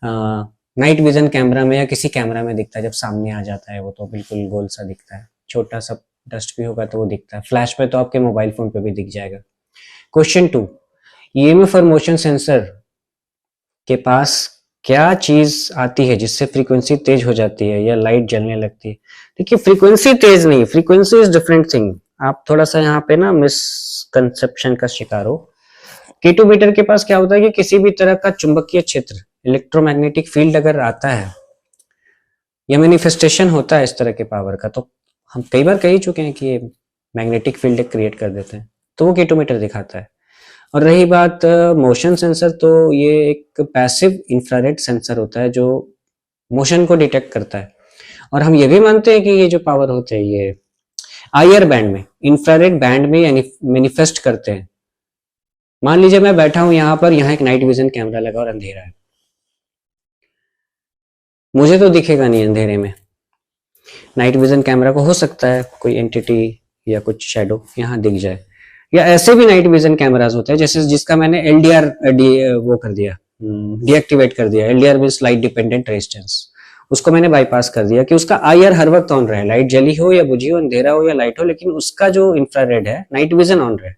नाइट विजन कैमरा में या किसी कैमरा में दिखता है, जब सामने आ जाता है वो तो बिल्कुल गोल सा दिखता है, छोटा सा डस्ट भी होगा तो वो दिखता है, फ्लैश पे तो आपके मोबाइल फोन पे भी दिख जाएगा। क्वेश्चन 2, ईएमएफ और मोशन सेंसर के पास क्या चीज आती है जिससे फ्रीक्वेंसी तेज हो जाती है या लाइट जलने लगती है? देखिए, फ्रीक्वेंसी तेज नहीं, फ्रीक्वेंसी इज डिफरेंट थिंग। आप थोड़ा सा यहाँ पे ना मिसकंसेप्शन का शिकार हो। K2 मीटर के पास क्या होता है कि किसी भी तरह का चुंबकीय क्षेत्र, इलेक्ट्रोमैग्नेटिक फील्ड अगर आता है या मैनिफेस्टेशन होता है इस तरह के पावर का, तो हम कई बार कह ही चुके हैं कि ये मैग्नेटिक फील्ड क्रिएट कर देते हैं, तो वो K2 मीटर दिखाता है। और रही बात मोशन सेंसर, तो ये एक पैसिव इंफ्रारेड सेंसर होता है जो मोशन को डिटेक्ट करता है। और हम ये भी मानते हैं कि ये जो पावर होते हैं ये आईआर बैंड में, इंफ्रारेड बैंड में मैनिफेस्ट करते हैं। मान लीजिए मैं बैठा हूं यहां पर, यहां एक नाइट विजन कैमरा लगा और अंधेरा है, मुझे तो दिखेगा नहीं अंधेरे में। नाइट विजन कैमरा को हो सकता है कोई एंटिटी या कुछ शेडो यहां दिख जाए, या ऐसे भी नाइट विजन कैमराज होते हैं जैसे जिसका मैंने एलडीआर वो कर दिया, डीएक्टिवेट कर दिया। LDR means light dependent resistance, उसको मैंने बाईपास कर दिया कि उसका आईआर हर वक्त ऑन रहे, लाइट जली हो या बुझी हो, अंधेरा हो या लाइट हो, लेकिन उसका जो इंफ्रारेड है नाइट विजन ऑन रहे।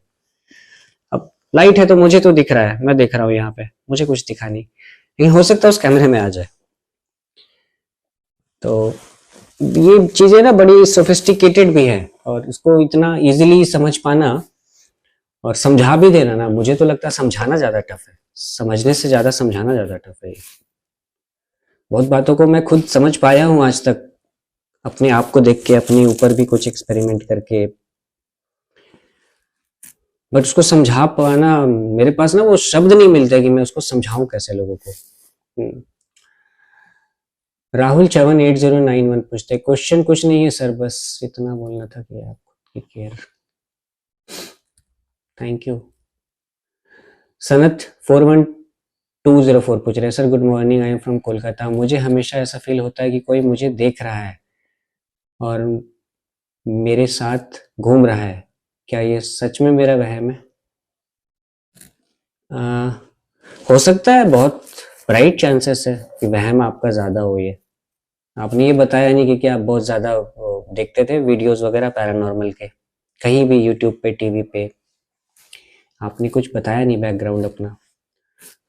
अब लाइट है तो मुझे तो दिख रहा है, मैं देख रहा हूँ यहाँ पे, मुझे कुछ दिखा नहीं, लेकिन हो सकता है उस कैमरे में आ जाए। तो ये चीजें ना बड़ी सोफिस्टिकेटेड भी है, और इसको इतना इजीली समझ पाना और समझा भी देना ना, मुझे तो लगता है समझाना ज्यादा टफ है, समझने से ज्यादा समझाना ज्यादा टफ है। बहुत बातों को मैं खुद समझ पाया हूं आज तक, अपने आप को देख के, अपने ऊपर भी कुछ एक्सपेरिमेंट करके, बट उसको समझा पाना, मेरे पास ना वो शब्द नहीं मिलते कि मैं उसको समझाऊं कैसे लोगों को। राहुल 78091 पूछते, क्वेश्चन कुछ नहीं है सर, बस इतना बोलना था कि आप खुद की केयर। Thank you. सनत 41204 पूछ रहे हैं, sir good morning, I am from Kolkata. मुझे हमेशा ऐसा फील होता है कि कोई मुझे देख रहा है और मेरे साथ घूम रहा है, क्या ये सच में मेरा वहम है? हो सकता है, बहुत ब्राइट चांसेस है कि वहम आपका ज़्यादा हो। ये आपने ये बताया नहीं कि क्या आप बहुत ज़्यादा देखते थे वीडियोस वगैरह पैरानॉर्मल के, कहीं भी यूट्यूब पे, टीवी पे, आपने कुछ बताया नहीं बैकग्राउंड अपना।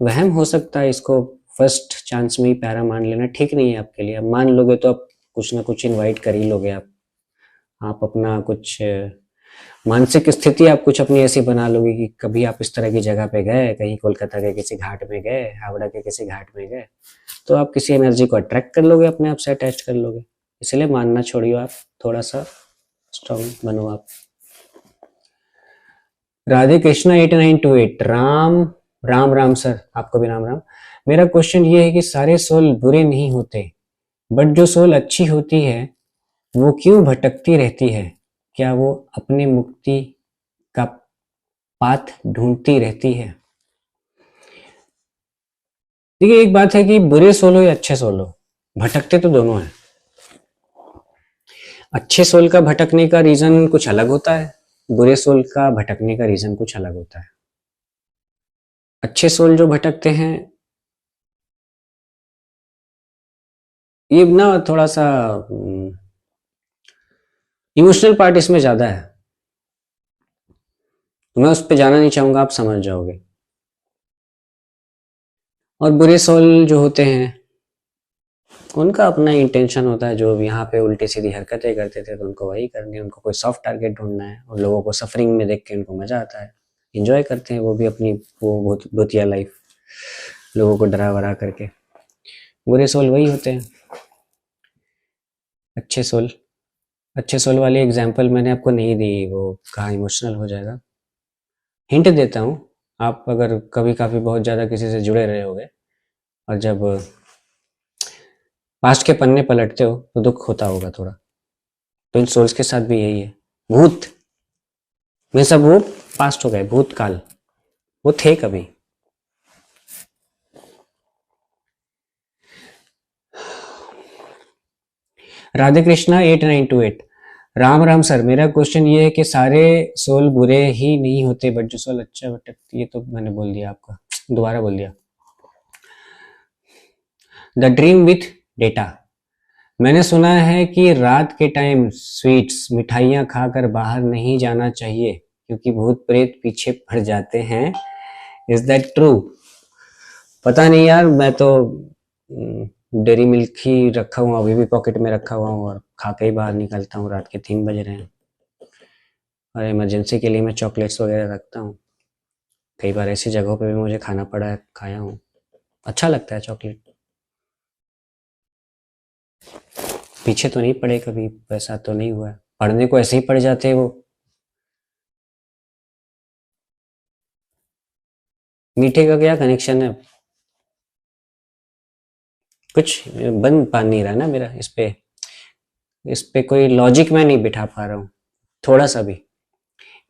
वहम हो सकता है, इसको फर्स्ट चांस में ही पैरा मान लेना ठीक नहीं है आपके लिए। अब मान लोगे तो आप कुछ ना कुछ इनवाइट कर ही लोगे। आप अपना कुछ मानसिक स्थिति आप कुछ अपनी ऐसी बना लोगे कि कभी आप इस तरह की जगह पे गए, कहीं कोलकाता के किसी घाट में गए, हावड़ा के किसी घाट में गए, तो आप किसी एनर्जी को अट्रैक्ट कर लोगे, अपने आप से अटैच कर लोगे। इसलिए मानना छोड़िए, आप थोड़ा सा स्ट्रॉन्ग बनो आप। राधे कृष्णा 8928, राम राम राम सर, आपको भी राम राम। मेरा क्वेश्चन ये है कि सारे सोल बुरे नहीं होते, बट जो सोल अच्छी होती है वो क्यों भटकती रहती है? क्या वो अपने मुक्ति का पाथ ढूंढती रहती है? देखिए, एक बात है कि बुरे सोल हो या अच्छे सोल हो, भटकते तो दोनों हैं। अच्छे सोल का भटकने का रीजन कुछ अलग होता है, बुरे सोल का भटकने का रीजन कुछ अलग होता है। अच्छे सोल जो भटकते हैं, ये ना थोड़ा सा इमोशनल पार्ट इसमें ज्यादा है, तो मैं उस पर जाना नहीं चाहूंगा, आप समझ जाओगे। और बुरे सोल जो होते हैं उनका अपना इंटेंशन होता है, जो यहाँ पे उल्टी सीधी हरकतें करते थे तो उनको वही करनी है, उनको कोई सॉफ्ट टारगेट ढूंढना है, और लोगों को सफरिंग में देख के उनको मजा आता है, इंजॉय करते हैं वो भी अपनी वो भूतिया लाइफ, लोगों को डरा वरा करके। बुरे सोल वही होते हैं। अच्छे सोल, अच्छे सोल वाली एग्जाम्पल मैंने आपको नहीं दी, वो कहाँ इमोशनल हो जाएगा। हिंट देता हूँ, आप अगर कभी काफ़ी बहुत ज़्यादा किसी से जुड़े रहे होगे और जब पास्ट के पन्ने पलटते हो तो दुख होता होगा थोड़ा, तो इन सोल्स के साथ भी यही है। भूत में सब वो पास्ट हो गए, भूतकाल, वो थे कभी। राधे कृष्णा 8928, राम राम सर, मेरा क्वेश्चन ये है कि सारे सोल बुरे ही नहीं होते, बट जो सोल अच्छा भटकती, ये तो मैंने बोल दिया आपका, दोबारा बोल दिया। द ड्रीम विथ डेटा, मैंने सुना है कि रात के टाइम स्वीट्स, मिठाइयाँ खाकर बाहर नहीं जाना चाहिए क्योंकि भूत प्रेत पीछे पड़ जाते हैं, इज दैट ट्रू? पता नहीं यार, मैं तो डेरी मिल्क ही रखा हुआ, अभी भी पॉकेट में रखा हुआ हूँ, और खा के ही बाहर निकलता हूँ। रात के 3 बज रहे हैं और इमरजेंसी के लिए मैं चॉकलेट्स वगैरह रखता हूँ। कई बार ऐसी जगहों पे भी मुझे खाना पड़ा है, खाया हूँ, अच्छा लगता है चॉकलेट। पीछे तो नहीं पड़े कभी, वैसा तो नहीं हुआ है, पढ़ने को ऐसे ही पड़ जाते हैं वो। मीठे का क्या कनेक्शन है? कुछ बन पा नहीं रहा ना मेरा, इस पे कोई लॉजिक मैं नहीं बिठा पा रहा हूँ। थोड़ा सा भी,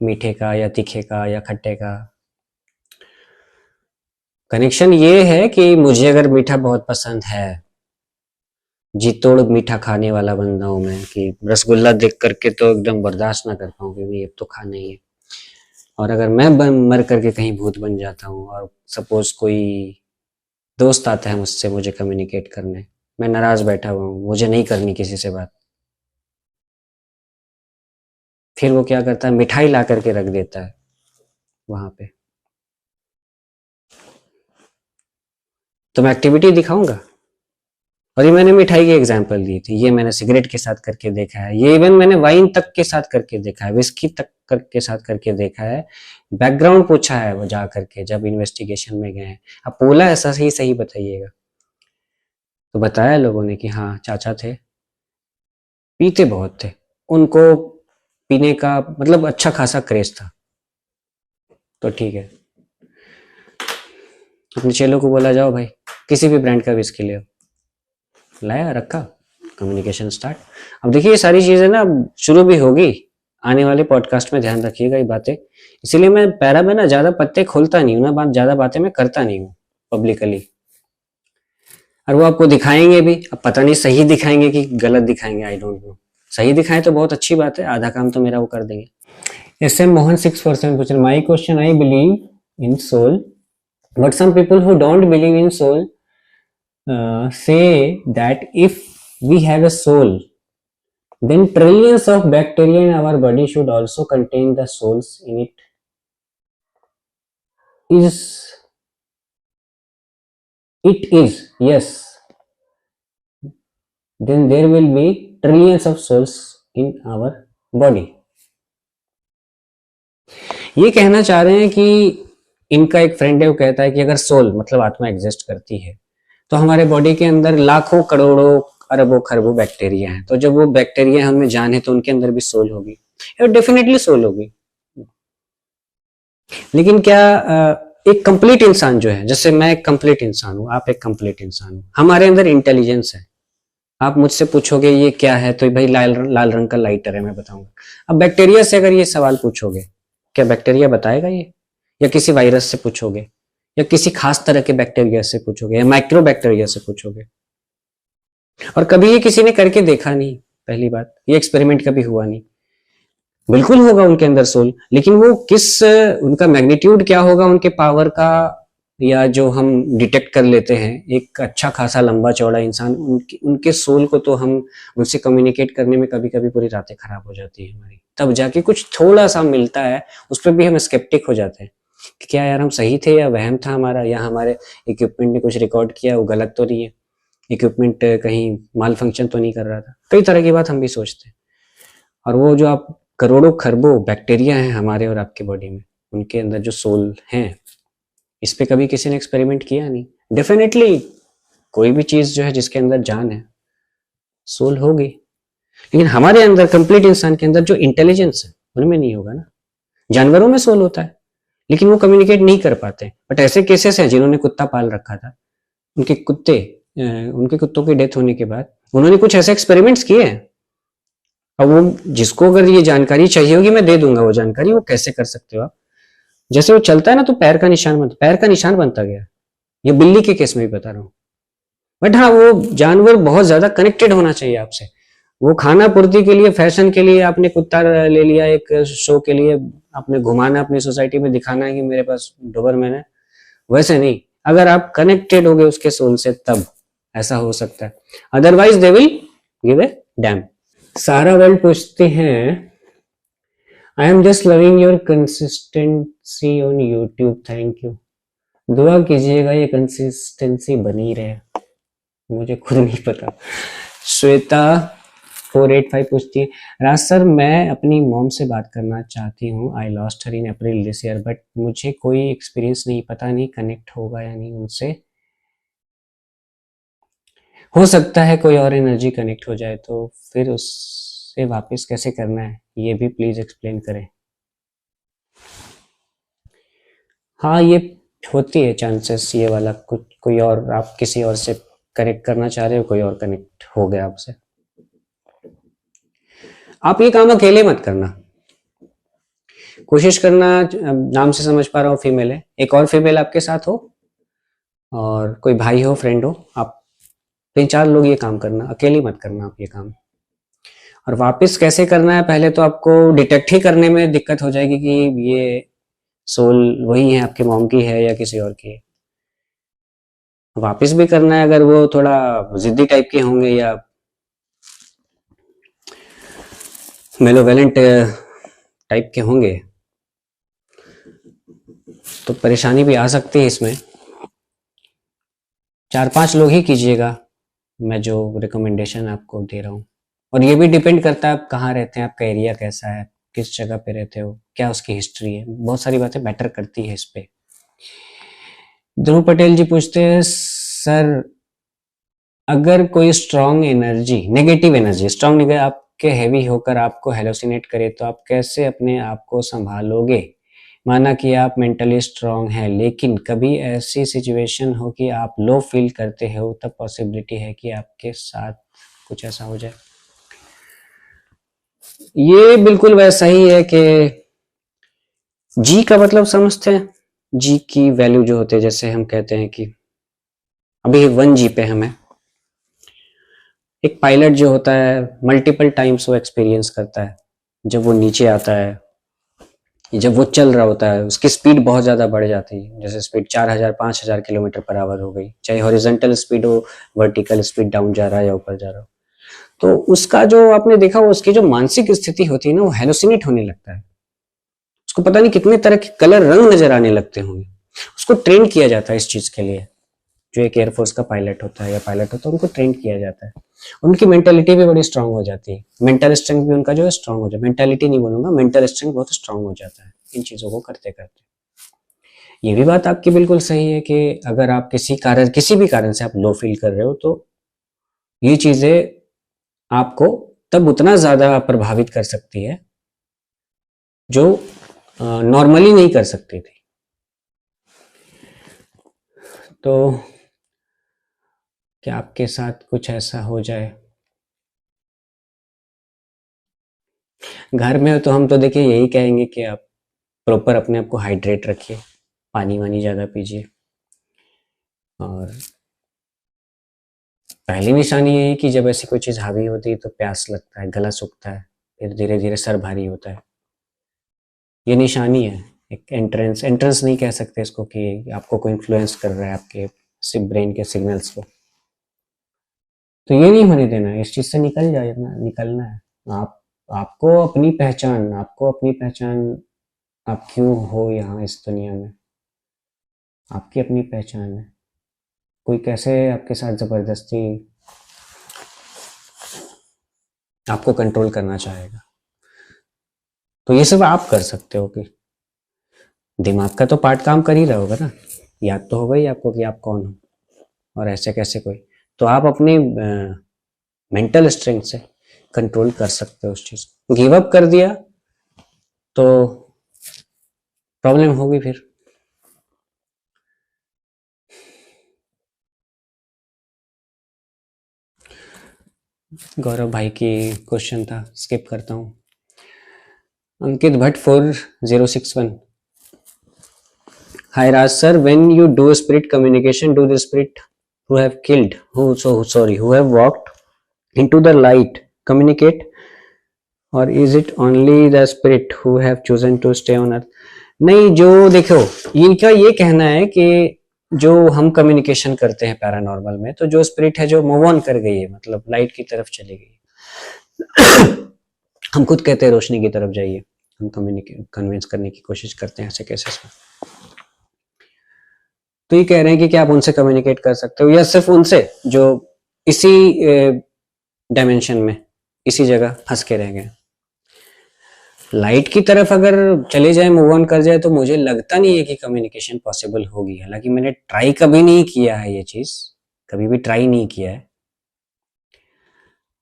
मीठे का या तीखे का या खट्टे का। कनेक्शन ये है कि मुझे अगर मीठा बहुत पसंद है, जी तोड़ मीठा खाने वाला बंदा हूं मैं, कि रसगुल्ला देख करके तो एकदम बर्दाश्त ना कर पाऊँ कि नहीं अब तो खाना ही है। और अगर मैं मर करके कहीं भूत बन जाता हूँ और सपोज कोई दोस्त आता है मुझसे मुझे कम्युनिकेट करने, मैं नाराज बैठा हुआ हूँ, मुझे नहीं करनी किसी से बात, फिर वो क्या करता है, मिठाई ला करके रख देता है वहां पे, तो मैं एक्टिविटी दिखाऊंगा। और ये मैंने मिठाई की एग्जांपल दी थी, ये मैंने सिगरेट के साथ करके देखा है, ये इवन मैंने वाइन तक के साथ करके देखा है, विस्की तक के साथ करके देखा है। बैकग्राउंड पूछा है वो जा करके जब इन्वेस्टिगेशन में गए हैं, अब बोला ऐसा सही सही बताइएगा, तो बताया लोगों ने कि हाँ चाचा थे, पीते बहुत थे, उनको पीने का मतलब अच्छा खासा क्रेज था। तो ठीक है, अपने चेलों को बोला जाओ भाई किसी भी ब्रांड का विस्की ले आओ, लाया रखा, कम्युनिकेशन स्टार्ट। अब देखिए ये सारी चीजें ना शुरू भी होगी आने वाले पॉडकास्ट में, ध्यान रखिएगा ये बातें। इसीलिए मैं पैरा में ना ज्यादा पत्ते खोलता नहीं हूँ ना, बात ज्यादा बातें मैं करता नहीं हूँ पब्लिकली। और वो आपको दिखाएंगे भी, अब पता नहीं सही दिखाएंगे कि गलत दिखाएंगे, आई डोंट नो। सही दिखाएं तो बहुत अच्छी बात है, आधा काम तो मेरा वो कर देंगे। एस एम मोहन 6% पूछ रहे, my question, I believe in soul but some people who don't believe in soul say that if we have a soul, then trillions of bacteria in our body should also contain the souls in it. It is, yes. Then there will be trillions of souls in our body. ये कहना चाह रहे हैं कि इनका एक friend है, वो कहता है कि अगर सोल मतलब आत्मा एग्जिस्ट करती है तो हमारे बॉडी के अंदर लाखों करोड़ों अरबों खरबों बैक्टीरिया हैं, तो जब वो बैक्टीरिया हमें जान है तो उनके अंदर भी सोल होगी, डेफिनेटली सोल होगी। लेकिन क्या एक कंप्लीट इंसान जो है, जैसे मैं एक कंप्लीट इंसान हूं, आप एक कंप्लीट इंसान हो, हमारे अंदर इंटेलिजेंस है। आप मुझसे पूछोगे ये क्या है तो भाई लाल लाल रंग का लाइटर है, मैं बताऊंगा। अब बैक्टीरिया से अगर ये सवाल पूछोगे, क्या बैक्टीरिया बताएगा ये? या किसी वायरस से पूछोगे, या किसी खास तरह के बैक्टीरिया से पूछोगे, या माइक्रो बैक्टीरिया से पूछोगे? और कभी ये किसी ने करके देखा नहीं, पहली बात ये एक्सपेरिमेंट कभी हुआ नहीं। बिल्कुल होगा उनके अंदर सोल, लेकिन वो किस, उनका मैग्नीट्यूड क्या होगा उनके पावर का, या जो हम डिटेक्ट कर लेते हैं एक अच्छा खासा लंबा चौड़ा इंसान, उनके सोल को तो हम उनसे कम्युनिकेट करने में कभी कभी पूरी रातें खराब हो जाती है हमारी, तब जाके कुछ थोड़ा सा मिलता है, उस पर भी हम स्केप्टिक हो जाते हैं कि क्या यार हम सही थे या वहम था हमारा, या हमारे इक्विपमेंट ने कुछ रिकॉर्ड किया वो गलत तो नहीं है, इक्विपमेंट कहीं माल फंक्शन तो नहीं कर रहा था, कई तरह की बात हम भी सोचते हैं। और वो जो आप करोड़ों खरबों बैक्टीरिया हैं हमारे और आपके बॉडी में, उनके अंदर जो सोल हैं, इस पे कभी किसी ने एक्सपेरिमेंट किया नहीं। डेफिनेटली कोई भी चीज जो है जिसके अंदर जान है, सोल होगी, लेकिन हमारे अंदर कंप्लीट इंसान के अंदर जो इंटेलिजेंस है उनमें नहीं होगा ना। जानवरों में सोल होता है लेकिन वो कम्युनिकेट नहीं कर पाते, बट ऐसे केसेस हैं जिन्होंने कुत्ता पाल रखा था, उनके कुत्तों की डेथ होने के बाद उन्होंने कुछ ऐसे एक्सपेरिमेंट्स किए हैं। अब वो जिसको अगर ये जानकारी चाहिए होगी मैं दे दूंगा वो जानकारी, वो कैसे कर सकते हो आप। जैसे वो चलता है ना तो पैर का निशान बनता गया, ये बिल्ली के केस में भी बता रहा हूँ। बट हाँ वो जानवर बहुत ज्यादा कनेक्टेड होना चाहिए आपसे, वो खाना पूर्ति के लिए, फैशन के लिए आपने कुत्ता ले लिया, एक शो के लिए आपने घुमाना, अपनी सोसाइटी में दिखाना है कि मेरे पास डोबरमैन है, वैसे नहीं। अगर आप कनेक्टेड हो गए उसके सोल से तब ऐसा हो सकता है, otherwise they will give a dam. सारा वर्ल्ड पूछते हैं, I am just loving your consistency on YouTube, thank you. दुआ कीजिएगा ये कंसिस्टेंसी बनी रहे, मुझे खुद नहीं पता। श्वेता 485 पूछती है, राज सर मैं अपनी मॉम से बात करना चाहती हूँ, I lost her in April this year, but मुझे कोई एक्सपीरियंस नहीं, पता नहीं कनेक्ट होगा या नहीं उनसे, हो सकता है कोई और एनर्जी कनेक्ट हो जाए, तो फिर उससे वापस कैसे करना है ये भी प्लीज एक्सप्लेन करें। हाँ ये होती है चांसेस ये वाला, कुछ कोई और आप किसी और से कनेक्ट करना चाह रहे हो, कोई और कनेक्ट हो गया आपसे। आप ये काम अकेले मत करना, कोशिश करना, नाम से समझ पा रहा हूँ फीमेल है, एक और फीमेल आपके साथ हो और कोई भाई हो, फ्रेंड हो, आप 3-4 लोग ये काम करना, अकेले मत करना आप ये काम। और वापस कैसे करना है, पहले तो आपको डिटेक्ट ही करने में दिक्कत हो जाएगी कि ये सोल वही है, आपके मॉम की है या किसी और की है। वापस भी करना है, अगर वो थोड़ा जिद्दी टाइप के होंगे या मेलोवेलेंट टाइप के होंगे तो परेशानी भी आ सकती है इसमें। 4-5 लोग ही कीजिएगा, मैं जो रिकमेंडेशन आपको दे रहा हूँ। और ये भी डिपेंड करता है आप कहाँ रहते हैं, आपका एरिया कैसा है, किस जगह पे रहते हो, क्या उसकी हिस्ट्री है, बहुत सारी बातें मैटर करती है इस पे। ध्रुव पटेल जी पूछते हैं, सर अगर कोई strong energy, negative energy, strong negative आपके हैवी होकर आपको हेलोसिनेट करे तो आप कैसे अपने आप को संभालोगे? माना कि आप मेंटली स्ट्रांग हैं लेकिन कभी ऐसी सिचुएशन हो कि आप लो फील करते हो, तब पॉसिबिलिटी है कि आपके साथ कुछ ऐसा हो जाए। ये बिल्कुल वैसा ही है कि जी का मतलब समझते हैं, जी की वैल्यू जो होते हैं, जैसे हम कहते हैं कि अभी 1G पे हमें एक पायलट जो होता है मल्टीपल टाइम्स वो एक्सपीरियंस करता है, जब वो नीचे आता है, जब वो चल रहा होता है उसकी स्पीड बहुत ज़्यादा बढ़ जाती है, जैसे स्पीड 4000-5000 किलोमीटर पर आवर हो गई, चाहे हॉरिजॉन्टल स्पीड हो, वर्टिकल स्पीड डाउन जा रहा है या ऊपर जा रहा हो, तो उसका जो आपने देखा उसकी जो मानसिक स्थिति होती है ना, वो हेलोसिनेट होने लगता है, उसको पता नहीं कितने तरह के कलर रंग नजर आने लगते होंगे। उसको ट्रेन किया जाता है इस चीज के लिए, जो एक एयरफोर्स का पायलट होता है या पायलट होता है उनको ट्रेन किया जाता है। उनकी मेंटेलिटी भी बड़ी स्ट्रांग हो जाती है, मेंटल स्ट्रेंथ भी उनका जो है स्ट्रांग हो जाता है, मेंटेलिटी नहीं बोलूंगा, मेंटल स्ट्रेंथ बहुत स्ट्रांग हो जाता है इन चीजों को करते करते। ये भी बात आपकी बिल्कुल सही है कि अगर आप किसी भी कारण से आप लो फील कर रहे हो तो ये चीजें आपको तब उतना ज्यादा प्रभावित कर सकती है जो नॉर्मली नहीं कर सकती थी। तो क्या आपके साथ कुछ ऐसा हो जाए? घर में हो तो हम तो देखिए यही कहेंगे कि आप प्रॉपर अपने आप को हाइड्रेट रखिए, पानी वानी ज़्यादा पीजिए। और पहली निशानी यही कि जब ऐसी कोई चीज़ हावी होती है तो प्यास लगता है, गला सूखता है, फिर धीरे धीरे सर भारी होता है। ये निशानी है, एक एंट्रेंस एंट्रेंस नहीं कह सकते इसको कि आपको कोई इन्फ्लुएंस कर रहा है आपके ब्रेन के सिग्नल्स को, तो ये नहीं होने देना, इस चीज़ से निकलना है। आप आपको अपनी पहचान, आप क्यों हो यहाँ इस दुनिया में, आपकी अपनी पहचान है। कोई कैसे आपके साथ जबरदस्ती आपको कंट्रोल करना चाहेगा? तो ये सब आप कर सकते हो कि दिमाग का तो पार्ट काम कर ही रहा होगा ना, याद तो होगा ही आपको कि आप कौन हो और ऐसे कैसे कोई, तो आप अपनी मेंटल स्ट्रेंथ से कंट्रोल कर सकते हो उस चीज को। गिव अप कर दिया तो प्रॉब्लम होगी फिर। गौरव भाई की क्वेश्चन था, स्किप करता हूँ। अंकित Bhatt 4061, Hi Raj sir, when you do spirit communication, do the spirit who have killed, who have walked into the light communicate, or is it only the spirit who have chosen to stay on earth? नहीं, जो देखो इनका ये कहना है कि जो हम कम्युनिकेशन करते हैं पैरानॉर्मल में, तो जो स्पिरिट है जो मूव ऑन कर गई है, मतलब लाइट की तरफ चली गई हम खुद कहते हैं रोशनी की तरफ जाइए, हम कन्विंस करने की कोशिश करते हैं ऐसे केसेस में। तो ये कह रहे हैं कि क्या आप उनसे कम्युनिकेट कर सकते हो या सिर्फ उनसे जो इसी डायमेंशन में इसी जगह फंस के रह गए। लाइट की तरफ अगर चले जाए, मूव ऑन कर जाए, तो मुझे लगता नहीं है कि कम्युनिकेशन पॉसिबल होगी। हालांकि मैंने ट्राई कभी नहीं किया है, ये चीज कभी भी ट्राई नहीं किया है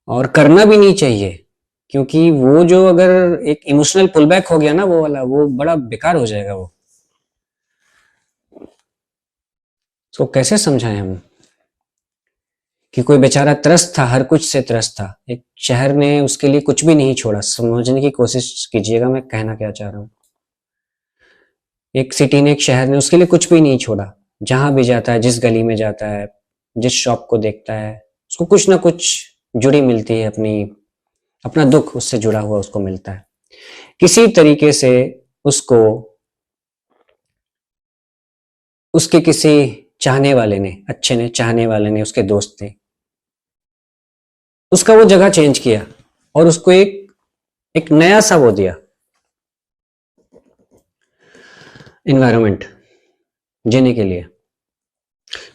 और करना भी नहीं चाहिए, क्योंकि वो जो अगर एक इमोशनल पुलबैक हो गया ना, वो वाला, वो बड़ा बेकार हो जाएगा। वो तो कैसे समझाएं हम कि कोई बेचारा त्रस्त था, हर कुछ से त्रस्त था, एक शहर ने उसके लिए कुछ भी नहीं छोड़ा। समझने की कोशिश कीजिएगा मैं कहना क्या चाह रहा हूँ। एक सिटी ने, एक शहर ने उसके लिए कुछ भी नहीं छोड़ा। जहां भी जाता है, जिस गली में जाता है, जिस शॉप को देखता है, उसको कुछ ना कुछ जुड़ी मिलती है, अपना दुख उससे जुड़ा हुआ उसको मिलता है। किसी तरीके से उसको उसके किसी चाहने वाले ने, अच्छे ने, चाहने वाले ने, उसके दोस्त ने उसका वो जगह चेंज किया और उसको एक नया सा वो दिया, इन्वायरमेंट जीने के लिए।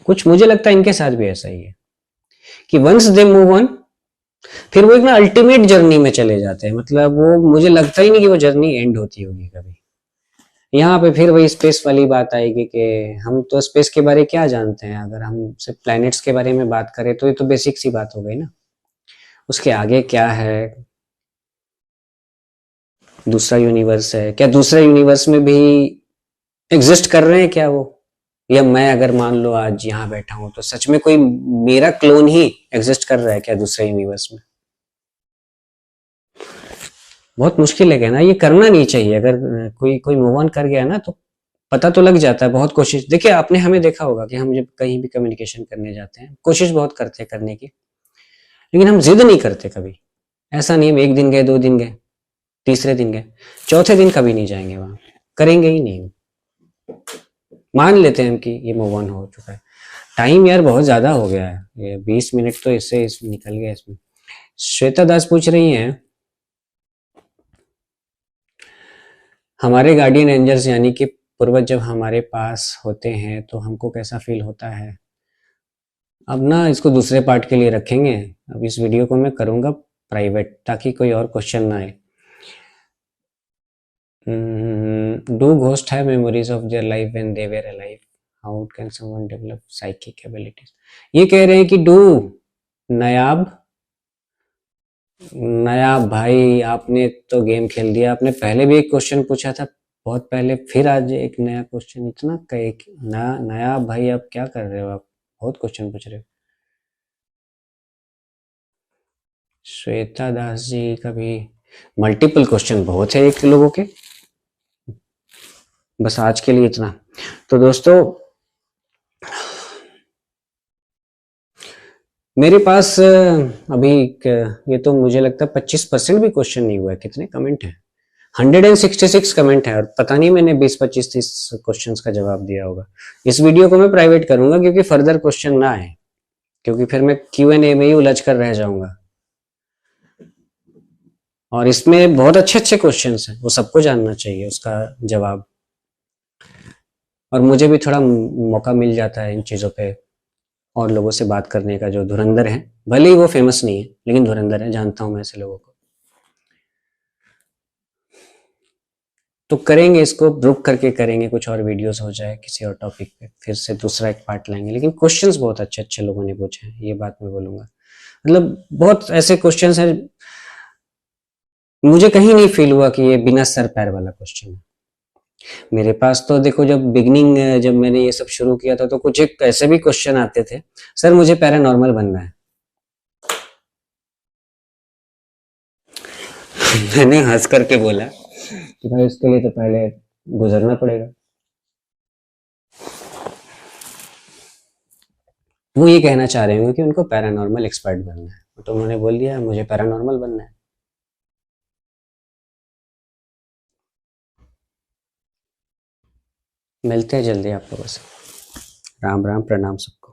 कुछ मुझे लगता है इनके साथ भी ऐसा ही है कि वंस दे मूव ऑन, फिर वो एक ना अल्टीमेट जर्नी में चले जाते हैं। मतलब वो, मुझे लगता ही नहीं कि वो जर्नी एंड होती होगी कभी। यहाँ पे फिर वही स्पेस वाली बात आएगी कि हम तो स्पेस के बारे में क्या जानते हैं। अगर हम सिर्फ प्लैनेट्स के बारे में बात करें तो ये तो बेसिक सी बात हो गई ना। उसके आगे क्या है, दूसरा यूनिवर्स है क्या, दूसरे यूनिवर्स में भी एग्जिस्ट कर रहे हैं क्या वो, या मैं अगर मान लो आज यहाँ बैठा हूं तो सच में कोई मेरा क्लोन ही एग्जिस्ट कर रहा है क्या दूसरे यूनिवर्स में। बहुत मुश्किल है कहना, ये करना नहीं चाहिए। अगर कोई कोई मूव ऑन कर गया ना तो पता तो लग जाता है। बहुत कोशिश, देखिए आपने हमें देखा होगा कि हम जब कहीं भी कम्युनिकेशन करने जाते हैं कोशिश बहुत करते हैं करने की, लेकिन हम जिद नहीं करते कभी। ऐसा नहीं, हम एक दिन गए, 2 दिन गए, तीसरे दिन गए, चौथे दिन कभी नहीं जाएंगे वहां, करेंगे ही नहीं। मान लेते हैं हम कि ये मूव ऑन हो चुका है। टाइम यार बहुत ज्यादा हो गया है, ये 20 मिनट तो इससे निकल गया इसमें। श्वेता दास पूछ रही हैं, हमारे गार्डियन एंजल्स यानी कि पूर्वज जब हमारे पास होते हैं तो हमको कैसा फील होता है। अब ना इसको दूसरे पार्ट के लिए रखेंगे। अब इस वीडियो को मैं करूंगा प्राइवेट, ताकि कोई और क्वेश्चन ना आए। Do ghost have memories of their life when they were alive, how can someone develop psychic abilities. ये कह रहे हैं कि डू, नायाब, नायाब भाई आपने तो गेम खेल दिया। आपने पहले भी एक क्वेश्चन पूछा था बहुत पहले, फिर आज एक नया क्वेश्चन, इतना कई ना। नायाब भाई आप क्या कर रहे हो, आप बहुत क्वेश्चन पूछ रहे हो। श्वेता दास जी का भी मल्टीपल क्वेश्चन बहुत है एक लोगों के। बस आज के लिए इतना। तो दोस्तों मेरे पास अभी ये तो मुझे लगता है 25% भी क्वेश्चन नहीं हुआ है। कितने कमेंट हैं, 166 कमेंट है, और पता नहीं मैंने 20-25-30 क्वेश्चंस का जवाब दिया होगा। इस वीडियो को मैं प्राइवेट करूंगा क्योंकि फर्दर क्वेश्चन ना आए, क्योंकि फिर मैं Q&A में ही उलझ कर रह जाऊंगा। और इसमें बहुत अच्छे अच्छे क्वेश्चंस हैं, वो सबको जानना चाहिए उसका जवाब। और मुझे भी थोड़ा मौका मिल जाता है इन चीज़ों पे और लोगों से बात करने का, जो धुरंधर है, भले ही वो फेमस नहीं है लेकिन धुरंधर है, जानता हूं मैं ऐसे लोगों को। तो करेंगे इसको, रुक करके करेंगे, कुछ और वीडियोस हो जाए किसी और टॉपिक पे, फिर से दूसरा एक पार्ट लाएंगे। लेकिन क्वेश्चंस बहुत अच्छे अच्छे लोगों ने पूछे हैं, ये बात मैं बोलूंगा। मतलब बहुत ऐसे क्वेश्चंस हैं, मुझे कहीं नहीं फील हुआ कि ये बिना सर पैर वाला क्वेश्चन है। मेरे पास तो देखो, जब बिगनिंग, जब मैंने ये सब शुरू किया था तो कुछ एक ऐसे भी क्वेश्चन आते थे, सर मुझे पैरानॉर्मल बनना है। मैंने हंस करके बोला कि भाई उसके लिए तो पहले गुजरना पड़ेगा। वो ये कहना चाह रहे होंगे कि उनको पैरानॉर्मल एक्सपर्ट बनना है, तो उन्होंने बोल दिया मुझे पैरानॉर्मल बनना है। मिलते हैं जल्दी आप लोगों से। राम राम, प्रणाम सबको।